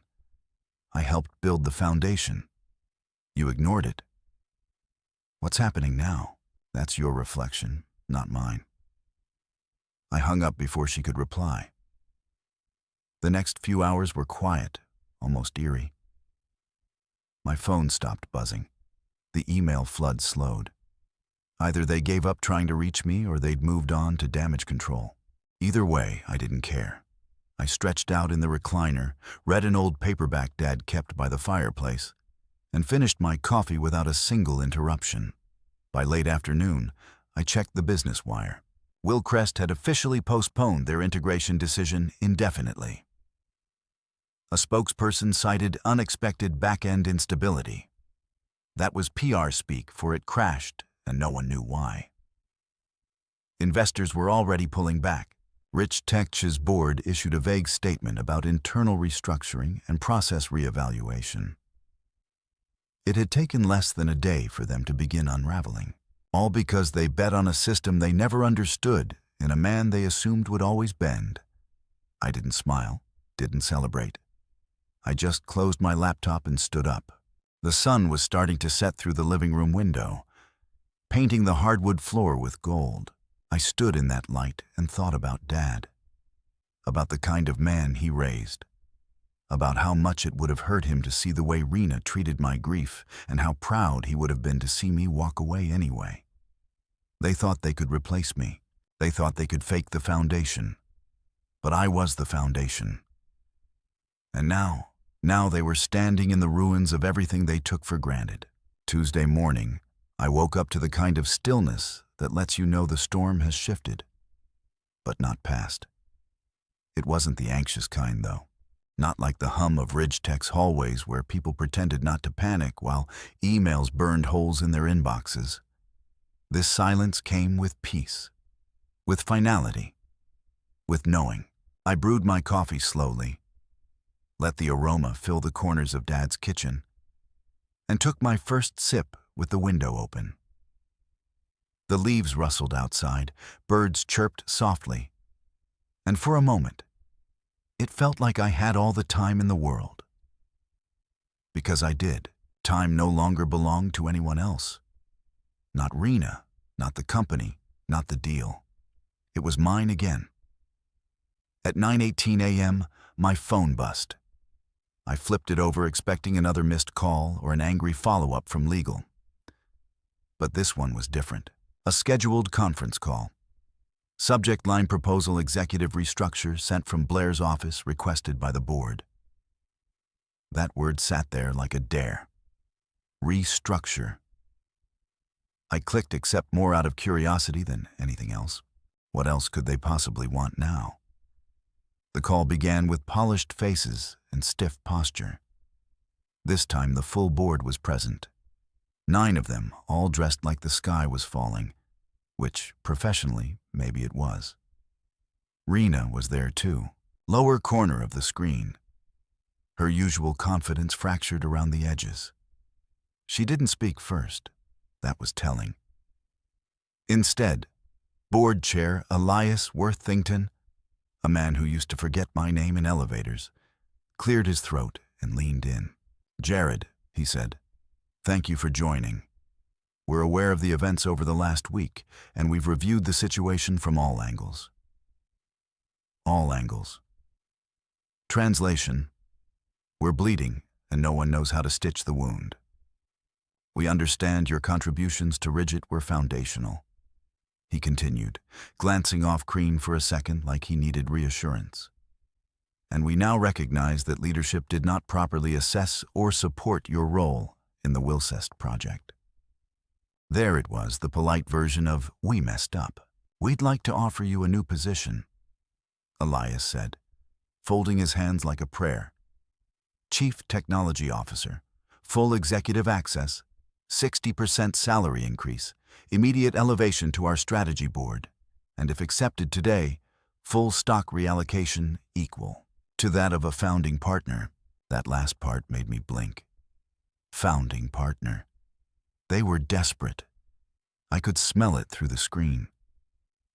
"I helped build the foundation. You ignored it. What's happening now? That's your reflection, not mine." I hung up before she could reply. The next few hours were quiet, almost eerie. My phone stopped buzzing. The email flood slowed. Either they gave up trying to reach me or they'd moved on to damage control. Either way, I didn't care. I stretched out in the recliner, read an old paperback Dad kept by the fireplace, and finished my coffee without a single interruption. By late afternoon, I checked the business wire. Wilcrest had officially postponed their integration decision indefinitely. A spokesperson cited unexpected back-end instability. That was PR speak, for it crashed, and no one knew why. Investors were already pulling back. Rich Tech's board issued a vague statement about internal restructuring and process reevaluation. It had taken less than a day for them to begin unraveling, all because they bet on a system they never understood in a man they assumed would always bend. I didn't smile, didn't celebrate. I just closed my laptop and stood up. The sun was starting to set through the living room window, painting the hardwood floor with gold. I stood in that light and thought about Dad, about the kind of man he raised, about how much it would have hurt him to see the way Rena treated my grief and how proud he would have been to see me walk away anyway. They thought they could replace me. They thought they could fake the foundation. But I was the foundation. And now they were standing in the ruins of everything they took for granted. Tuesday morning, I woke up to the kind of stillness that lets you know the storm has shifted, but not passed. It wasn't the anxious kind, though. Not like the hum of Ridgetech's hallways where people pretended not to panic while emails burned holes in their inboxes. This silence came with peace, with finality, with knowing. I brewed my coffee slowly, let the aroma fill the corners of Dad's kitchen, and took my first sip with the window open. The leaves rustled outside, birds chirped softly, and for a moment, it felt like I had all the time in the world. Because I did. Time no longer belonged to anyone else. Not Rena, not the company, not the deal. It was mine again. At 9:18 a.m., my phone buzzed. I flipped it over expecting another missed call or an angry follow-up from legal. But this one was different. A scheduled conference call. Subject line proposal executive restructure sent from Blair's office requested by the board. That word sat there like a dare. Restructure. I clicked accept more out of curiosity than anything else. What else could they possibly want now? The call began with polished faces and stiff posture. This time the full board was present. 9 of them, all dressed like the sky was falling, which, professionally, maybe it was. Rena was there too, lower corner of the screen. Her usual confidence fractured around the edges. She didn't speak first. That was telling. Instead, board chair Elias Worthington, a man who used to forget my name in elevators, cleared his throat and leaned in. "Jared," he said, "thank you for joining. We're aware of the events over the last week, and we've reviewed the situation from all angles." All angles. Translation: we're bleeding, and no one knows how to stitch the wound. We understand your contributions to Ridget were foundational, he continued, glancing off Crean for a second like he needed reassurance. And we now recognize that leadership did not properly assess or support your role in the Wilcest project. There it was, the polite version of, "We messed up. We'd like to offer you a new position," Elias said, folding his hands like a prayer. "Chief Technology Officer, full executive access, 60% salary increase, immediate elevation to our strategy board, and if accepted today, full stock reallocation equal to that of a founding partner." That last part made me blink. Founding partner. They were desperate. I could smell it through the screen.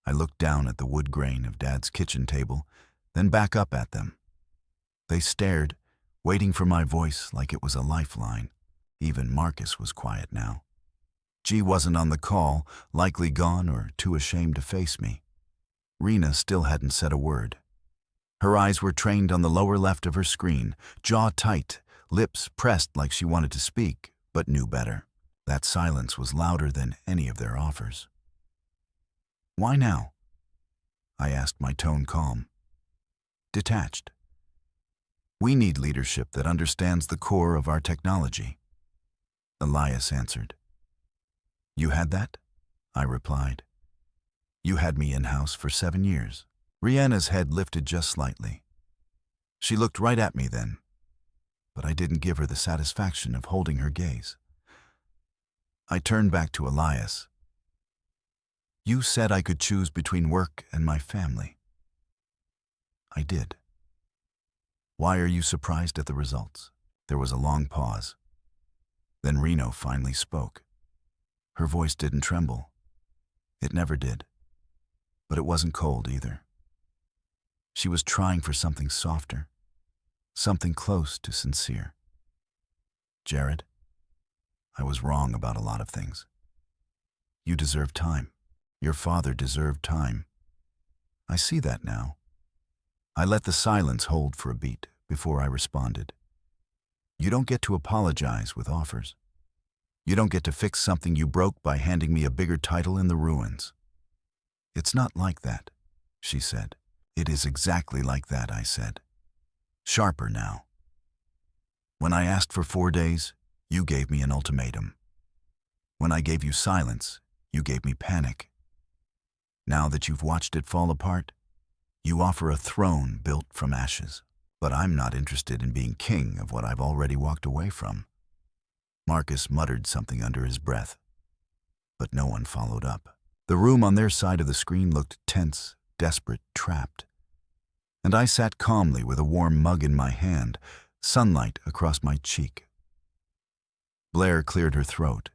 I looked down at the wood grain of Dad's kitchen table, then back up at them. They stared, waiting for my voice like it was a lifeline. Even Marcus was quiet now. G wasn't on the call, likely gone or too ashamed to face me. Rena still hadn't said a word. Her eyes were trained on the lower left of her screen, jaw tight, lips pressed like she wanted to speak, but knew better. That silence was louder than any of their offers. "Why now?" I asked, my tone calm. Detached. "We need leadership that understands the core of our technology," Elias answered. "You had that?" I replied. "You had me in-house for 7 years." Rihanna's head lifted just slightly. She looked right at me then, but I didn't give her the satisfaction of holding her gaze. I turned back to Elias. "You said I could choose between work and my family." I did. "Why are you surprised at the results?" There was a long pause. Then Reno finally spoke. Her voice didn't tremble. It never did. But it wasn't cold either. She was trying for something softer, something close to sincere. "Jared, I was wrong about a lot of things. You deserve time. Your father deserved time. I see that now." I let the silence hold for a beat before I responded. "You don't get to apologize with offers. You don't get to fix something you broke by handing me a bigger title in the ruins." "It's not like that," she said. "It is exactly like that," I said. Sharper now. "When I asked for 4 days, you gave me an ultimatum. When I gave you silence, you gave me panic. Now that you've watched it fall apart, you offer a throne built from ashes. But I'm not interested in being king of what I've already walked away from." Marcus muttered something under his breath, but no one followed up. The room on their side of the screen looked tense, desperate, trapped. And I sat calmly with a warm mug in my hand, sunlight across my cheek. Blair cleared her throat.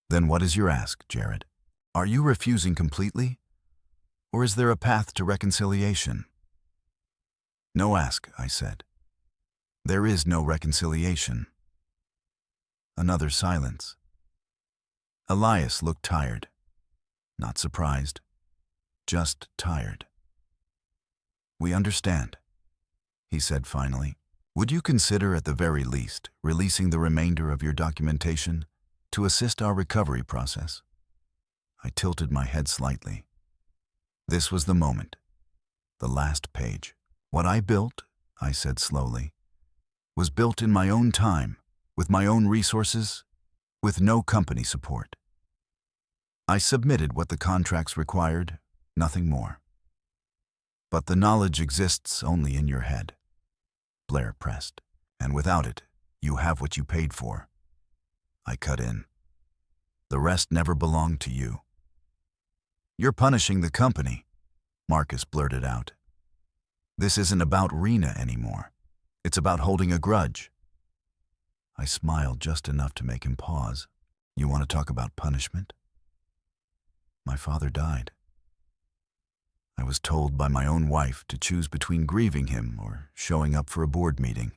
"Then what is your ask, Jared? Are you refusing completely? Or is there a path to reconciliation?" "No ask," I said. "There is no reconciliation." Another silence. Elias looked tired. Not surprised, just tired. "We understand," he said finally. "Would you consider at the very least releasing the remainder of your documentation to assist our recovery process?" I tilted my head slightly. This was the moment. The last page. "What I built," I said slowly, "was built in my own time, with my own resources, with no company support. I submitted what the contracts required, nothing more. But the knowledge exists only in your head. Blair pressed. And without it, you have what you paid for. I cut in. The rest never belonged to you. You're punishing the company, Marcus blurted out. This isn't about Rena anymore. It's about holding a grudge. I smiled just enough to make him pause. You want to talk about punishment? My father died. I was told by my own wife to choose between grieving him or showing up for a board meeting.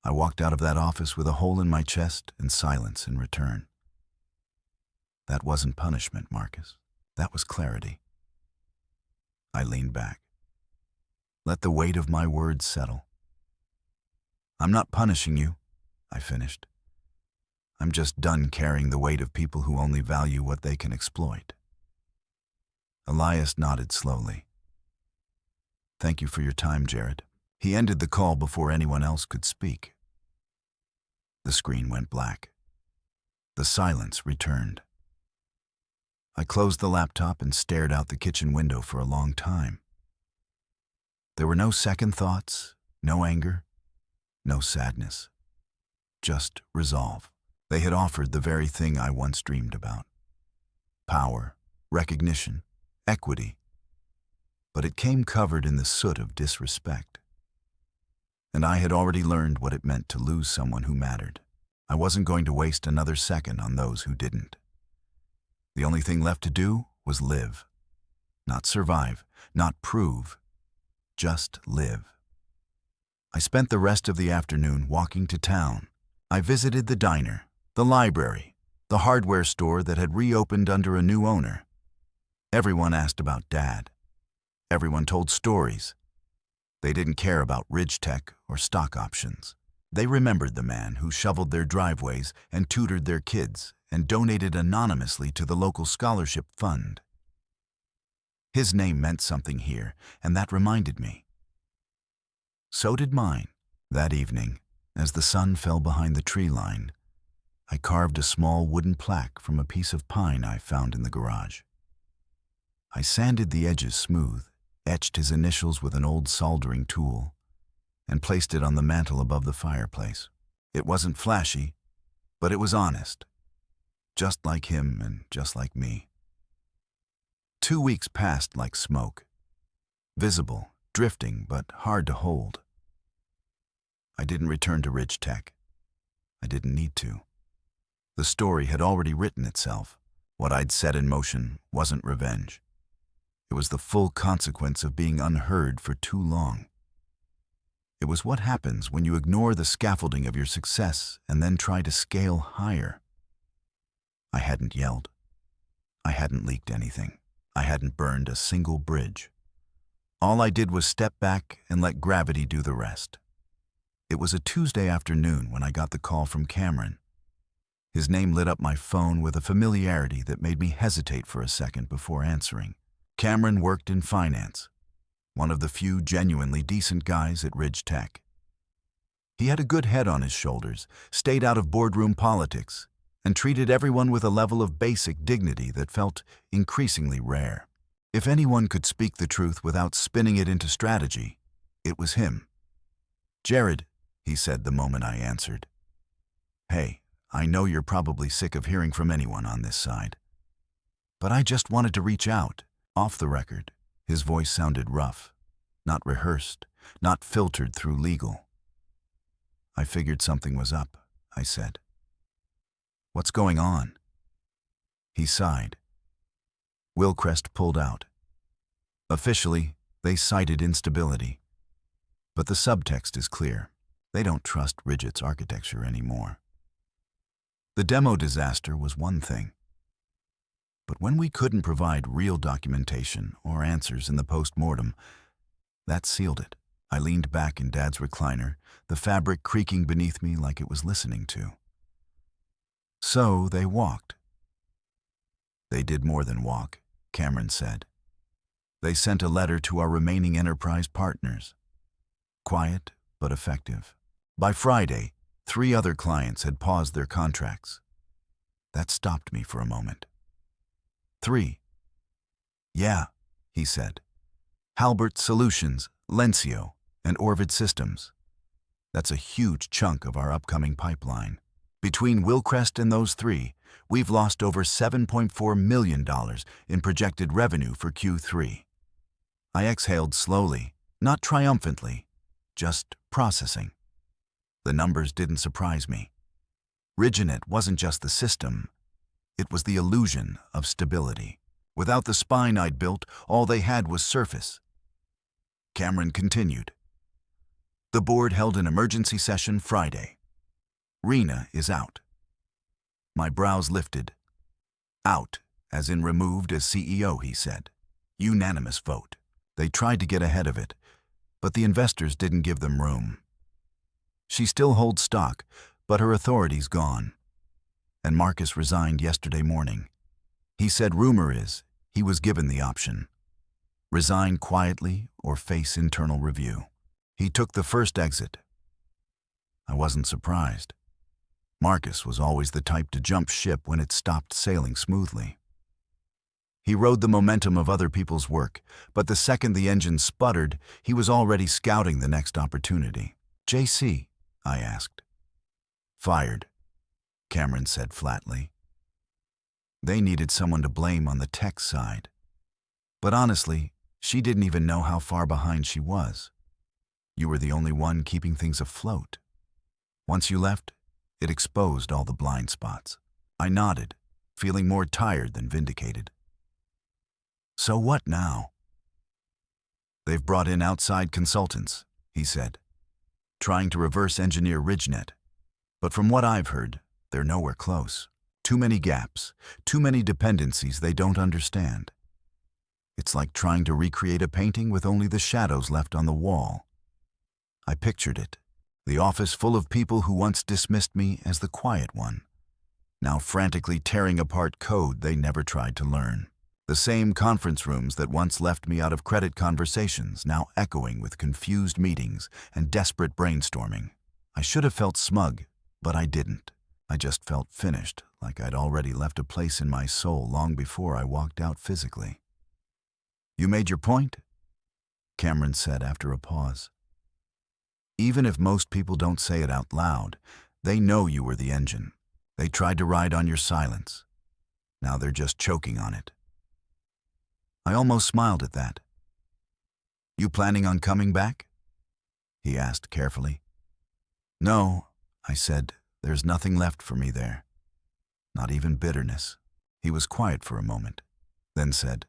I walked out of that office with a hole in my chest and silence in return. That wasn't punishment, Marcus. That was clarity. I leaned back. Let the weight of my words settle. I'm not punishing you, I finished. I'm just done carrying the weight of people who only value what they can exploit. Elias nodded slowly. Thank you for your time, Jared. He ended the call before anyone else could speak. The screen went black. The silence returned. I closed the laptop and stared out the kitchen window for a long time. There were no second thoughts, no anger, no sadness. Just resolve. They had offered the very thing I once dreamed about. Power, recognition, equity. But it came covered in the soot of disrespect. And I had already learned what it meant to lose someone who mattered. I wasn't going to waste another second on those who didn't. The only thing left to do was live. Not survive, not prove, just live. I spent the rest of the afternoon walking to town. I visited the diner, the library, the hardware store that had reopened under a new owner. Everyone asked about Dad. Everyone told stories. They didn't care about Ridge Tech or stock options. They remembered the man who shoveled their driveways and tutored their kids and donated anonymously to the local scholarship fund. His name meant something here, and that reminded me. So did mine. That evening, as the sun fell behind the tree line, I carved a small wooden plaque from a piece of pine I found in the garage. I sanded the edges smooth, etched his initials with an old soldering tool, and placed it on the mantel above the fireplace. It wasn't flashy, but it was honest. Just like him and just like me. 2 weeks passed like smoke. Visible, drifting, but hard to hold. I didn't return to Ridge Tech. I didn't need to. The story had already written itself. What I'd set in motion wasn't revenge. It was the full consequence of being unheard for too long. It was what happens when you ignore the scaffolding of your success and then try to scale higher. I hadn't yelled. I hadn't leaked anything. I hadn't burned a single bridge. All I did was step back and let gravity do the rest. It was a Tuesday afternoon when I got the call from Cameron. His name lit up my phone with a familiarity that made me hesitate for a second before answering. Cameron worked in finance, one of the few genuinely decent guys at Ridge Tech. He had a good head on his shoulders, stayed out of boardroom politics, and treated everyone with a level of basic dignity that felt increasingly rare. If anyone could speak the truth without spinning it into strategy, it was him. "Jared," he said the moment I answered. "Hey, I know you're probably sick of hearing from anyone on this side. But I just wanted to reach out, off the record." His voice sounded rough, not rehearsed, not filtered through legal. "I figured something was up," I said. "What's going on?" He sighed. Wilcrest pulled out. Officially, they cited instability. But the subtext is clear. They don't trust Ridgett's architecture anymore. The demo disaster was one thing. But when we couldn't provide real documentation or answers in the post-mortem, that sealed it. I leaned back in Dad's recliner, the fabric creaking beneath me like it was listening to. So they walked. They did more than walk, Cameron said. They sent a letter to our remaining enterprise partners. Quiet, but effective. By Friday, 3 other clients had paused their contracts. That stopped me for a moment. 3. Yeah, he said. Halbert Solutions, Lencio, and Orvid Systems. That's a huge chunk of our upcoming pipeline. Between Wilcrest and those three, we've lost over $7.4 million in projected revenue for Q3. I exhaled slowly, not triumphantly, just processing. The numbers didn't surprise me. Riginet wasn't just the system, it was the illusion of stability. Without the spine I'd built, all they had was surface. Cameron continued. The board held an emergency session Friday. Rena is out. My brows lifted. Out, as in removed as CEO, he said. Unanimous vote. They tried to get ahead of it, but the investors didn't give them room. She still holds stock, but her authority's gone. And Marcus resigned yesterday morning. He said rumor is he was given the option. Resign quietly or face internal review. He took the first exit. I wasn't surprised. Marcus was always the type to jump ship when it stopped sailing smoothly. He rode the momentum of other people's work, but the second the engine sputtered, he was already scouting the next opportunity. JC, I asked. Fired, Cameron said flatly. They needed someone to blame on the tech side. But honestly, she didn't even know how far behind she was. You were the only one keeping things afloat. Once you left, it exposed all the blind spots. I nodded, feeling more tired than vindicated. So what now? They've brought in outside consultants, he said, trying to reverse engineer Riginet. But from what I've heard, they're nowhere close. Too many gaps, too many dependencies they don't understand. It's like trying to recreate a painting with only the shadows left on the wall. I pictured it, the office full of people who once dismissed me as the quiet one, now frantically tearing apart code they never tried to learn. The same conference rooms that once left me out of credit conversations, now echoing with confused meetings and desperate brainstorming. I should have felt smug, but I didn't. I just felt finished, like I'd already left a place in my soul long before I walked out physically. You made your point? Cameron said after a pause. Even if most people don't say it out loud, they know you were the engine. They tried to ride on your silence. Now they're just choking on it. I almost smiled at that. You planning on coming back? He asked carefully. No, I said, there's nothing left for me there. Not even bitterness. He was quiet for a moment, then said,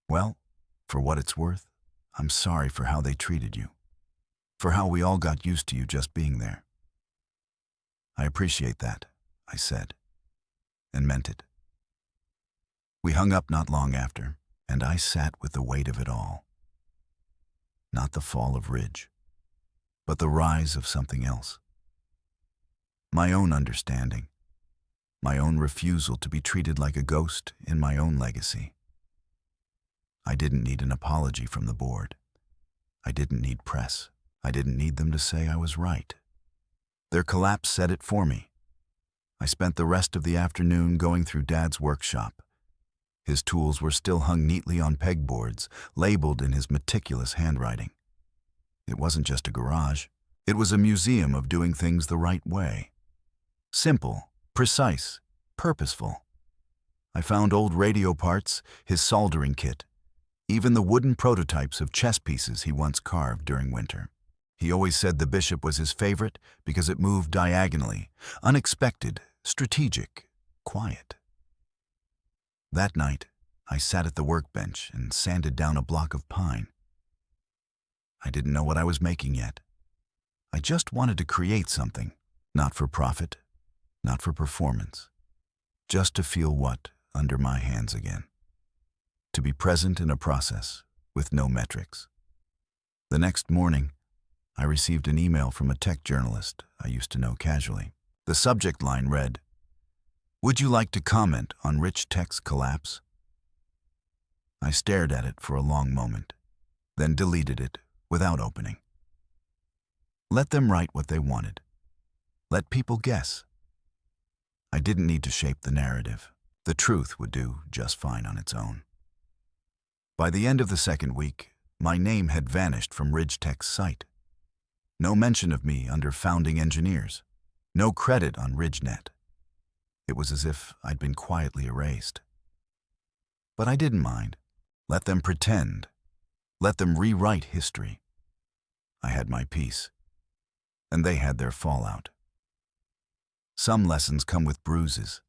well, for what it's worth, I'm sorry for how they treated you, for how we all got used to you just being there. I appreciate that, I said, and meant it. We hung up not long after, and I sat with the weight of it all. Not the fall of Ridge, but the rise of something else. My own understanding, my own refusal to be treated like a ghost in my own legacy. I didn't need an apology from the board. I didn't need press. I didn't need them to say I was right. Their collapse said it for me. I spent the rest of the afternoon going through Dad's workshop. His tools were still hung neatly on pegboards, labeled in his meticulous handwriting. It wasn't just a garage. It was a museum of doing things the right way. Simple, precise, purposeful. I found old radio parts, his soldering kit, even the wooden prototypes of chess pieces he once carved during winter. He always said the Bishop was his favorite because it moved diagonally, unexpected, strategic, quiet. That night, I sat at the workbench and sanded down a block of pine. I didn't know what I was making yet. I just wanted to create something, not for profit, not for performance, just to feel what under my hands again. To be present in a process with no metrics. The next morning, I received an email from a tech journalist I used to know casually. The subject line read, "Would you like to comment on Rich Tech's collapse?" I stared at it for a long moment, then deleted it without opening. Let them write what they wanted. Let people guess. I didn't need to shape the narrative. The truth would do just fine on its own. By the end of the second week, my name had vanished from Ridgetech's site. No mention of me under founding engineers. No credit on RidgeNet. It was as if I'd been quietly erased. But I didn't mind. Let them pretend. Let them rewrite history. I had my piece, and they had their fallout. Some lessons come with bruises.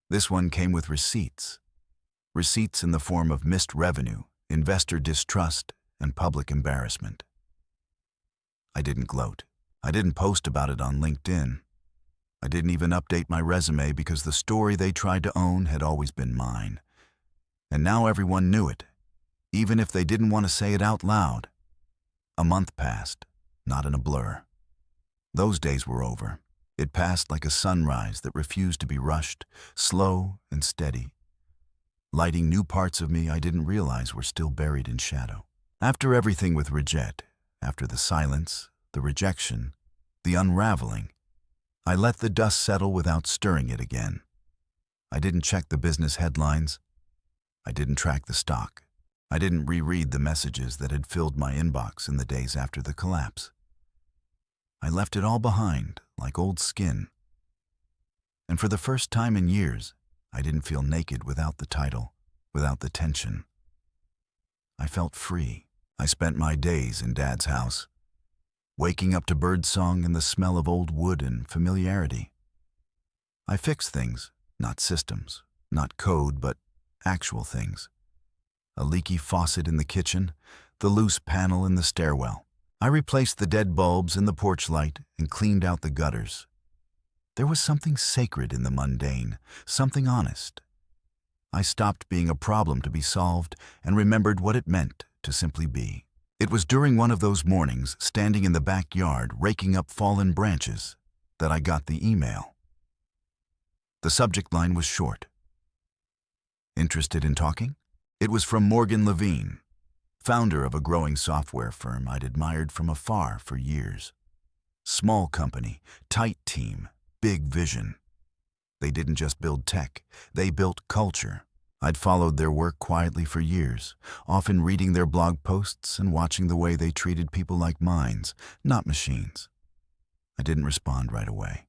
This one came with receipts. Receipts in the form of missed revenue, investor distrust, and public embarrassment. I didn't gloat. I didn't post about it on LinkedIn. I didn't even update my resume because the story they tried to own had always been mine. And now everyone knew it, even if they didn't want to say it out loud. A month passed, not in a blur. Those days were over. It passed like a sunrise that refused to be rushed, slow and steady, lighting new parts of me I didn't realize were still buried in shadow. After everything with Ridget, after the silence, the rejection, the unraveling, I let the dust settle without stirring it again. I didn't check the business headlines. I didn't track the stock. I didn't reread the messages that had filled my inbox in the days after the collapse. I left it all behind, like old skin. And for the first time in years, I didn't feel naked without the title, without the tension. I felt free. I spent my days in Dad's house, waking up to birdsong and the smell of old wood and familiarity. I fixed things, not systems, not code, but actual things. A leaky faucet in the kitchen, the loose panel in the stairwell. I replaced the dead bulbs in the porch light and cleaned out the gutters. There was something sacred in the mundane, something honest. I stopped being a problem to be solved and remembered what it meant to simply be. It was during one of those mornings, standing in the backyard, raking up fallen branches, that I got the email. The subject line was short. Interested in talking? It was from Morgan Levine, founder of a growing software firm I'd admired from afar for years. Small company, tight team, big vision. They didn't just build tech, they built culture. I'd followed their work quietly for years, often reading their blog posts and watching the way they treated people like minds, not machines. I didn't respond right away.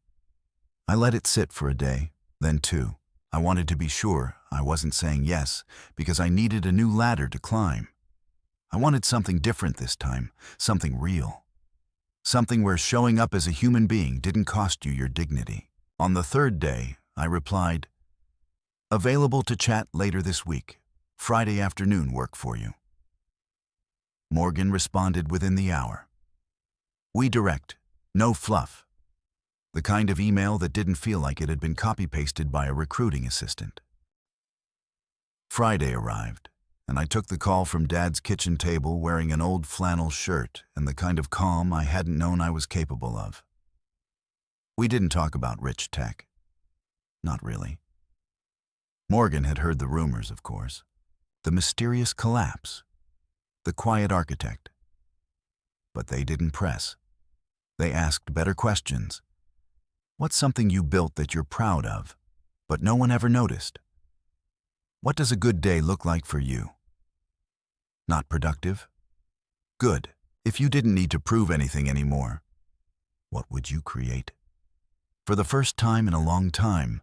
I let it sit for a day, then two. I wanted to be sure I wasn't saying yes because I needed a new ladder to climb. I wanted something different this time, something real. Something where showing up as a human being didn't cost you your dignity. On the third day, I replied, "Available to chat later this week. Friday afternoon work for you?" Morgan responded within the hour. "We direct, no fluff." The kind of email that didn't feel like it had been copy-pasted by a recruiting assistant. Friday arrived, and I took the call from Dad's kitchen table wearing an old flannel shirt and the kind of calm I hadn't known I was capable of. We didn't talk about Ridgetech. Not really. Morgan had heard the rumors, of course. The mysterious collapse. The quiet architect. But they didn't press. They asked better questions. What's something you built that you're proud of, but no one ever noticed? What does a good day look like for you? Not productive? Good. If you didn't need to prove anything anymore, what would you create? For the first time in a long time,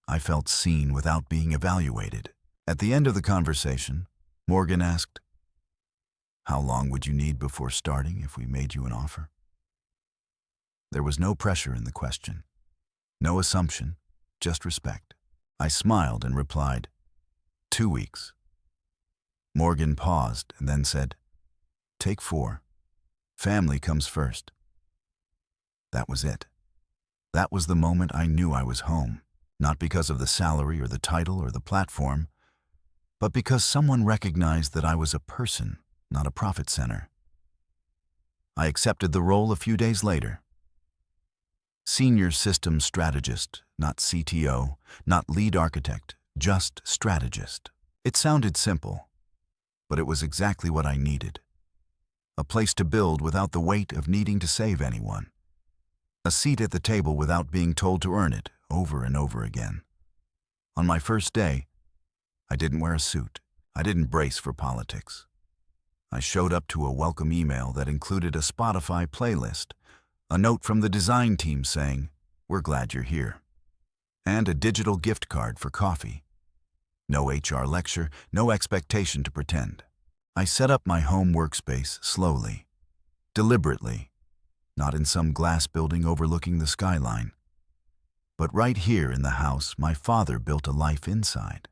I felt seen without being evaluated. At the end of the conversation, Morgan asked, "How long would you need before starting if we made you an offer?" There was no pressure in the question. No assumption, just respect. I smiled and replied, 2 weeks. Morgan paused and then said, "Take 4. Family comes first." That was it. That was the moment I knew I was home, not because of the salary or the title or the platform, but because someone recognized that I was a person, not a profit center. I accepted the role a few days later. Senior Systems Strategist, not CTO, not lead architect, just strategist. It sounded simple, but it was exactly what I needed. A place to build without the weight of needing to save anyone. A seat at the table without being told to earn it over and over again. On my first day, I didn't wear a suit. I didn't brace for politics. I showed up to a welcome email that included a Spotify playlist, a note from the design team saying, "We're glad you're here," and a digital gift card for coffee. No HR lecture, no expectation to pretend. I set up my home workspace slowly, deliberately, not in some glass building overlooking the skyline, but right here in the house my father built a life inside.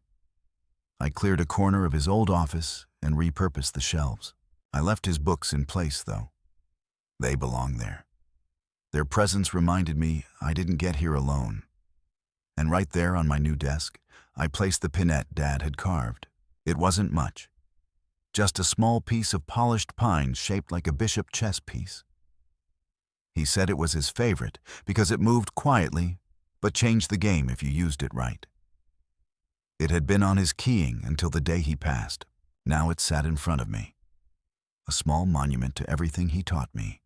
I cleared a corner of his old office and repurposed the shelves. I left his books in place, though. They belong there. Their presence reminded me I didn't get here alone. And right there on my new desk, I placed the pinette Dad had carved. It wasn't much. Just a small piece of polished pine shaped like a bishop chess piece. He said it was his favorite because it moved quietly, but changed the game if you used it right. It had been on his keying until the day he passed. Now it sat in front of me. A small monument to everything he taught me.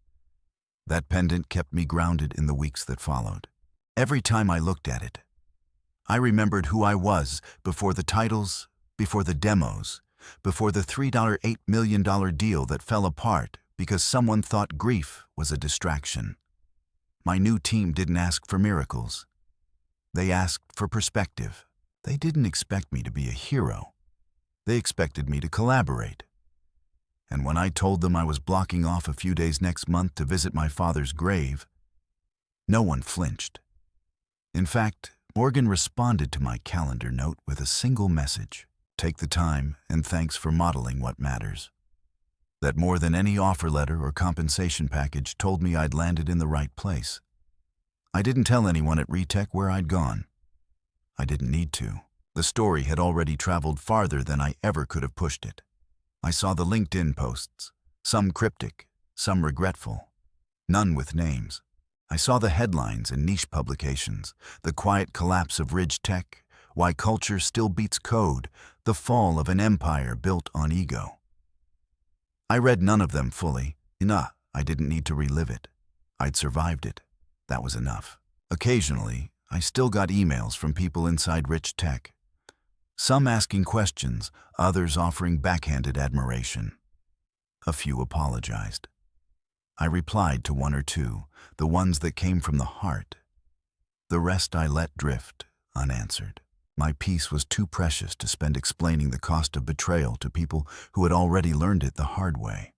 That pendant kept me grounded in the weeks that followed. Every time I looked at it, I remembered who I was before the titles, before the demos, before the $3.8 million deal that fell apart because someone thought grief was a distraction. My new team didn't ask for miracles. They asked for perspective. They didn't expect me to be a hero. They expected me to collaborate. And when I told them I was blocking off a few days next month to visit my father's grave, no one flinched. In fact, Morgan responded to my calendar note with a single message: "Take the time and thanks for modeling what matters." That more than any offer letter or compensation package told me I'd landed in the right place. I didn't tell anyone at Retech where I'd gone. I didn't need to. The story had already traveled farther than I ever could have pushed it. I saw the LinkedIn posts, some cryptic, some regretful, none with names. I saw the headlines in niche publications, the quiet collapse of Ridge Tech, why culture still beats code, the fall of an empire built on ego. I read none of them fully. I didn't need to relive it. I'd survived it. That was enough. Occasionally, I still got emails from people inside Ridge Tech. Some asking questions, others offering backhanded admiration. A few apologized. I replied to one or two, the ones that came from the heart. The rest I let drift, unanswered. My peace was too precious to spend explaining the cost of betrayal to people who had already learned it the hard way.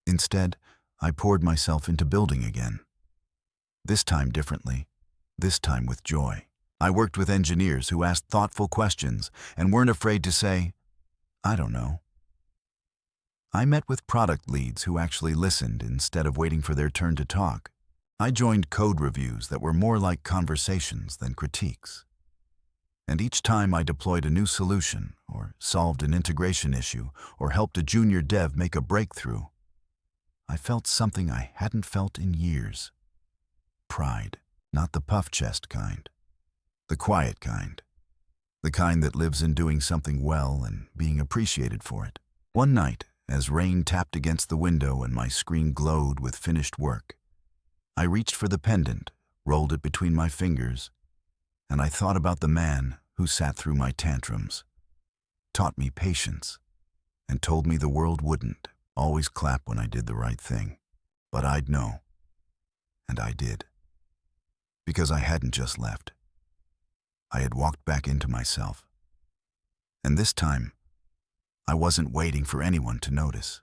Instead, I poured myself into building again. This time differently, this time with joy. I worked with engineers who asked thoughtful questions and weren't afraid to say, "I don't know." I met with product leads who actually listened instead of waiting for their turn to talk. I joined code reviews that were more like conversations than critiques. And each time I deployed a new solution, or solved an integration issue, or helped a junior dev make a breakthrough, I felt something I hadn't felt in years. Pride, not the puff chest kind. The quiet kind. The kind that lives in doing something well and being appreciated for it. One night, as rain tapped against the window and my screen glowed with finished work, I reached for the pendant, rolled it between my fingers, and I thought about the man who sat through my tantrums, taught me patience, and told me the world wouldn't always clap when I did the right thing. But I'd know. And I did. Because I hadn't just left. I had walked back into myself. And this time, I wasn't waiting for anyone to notice.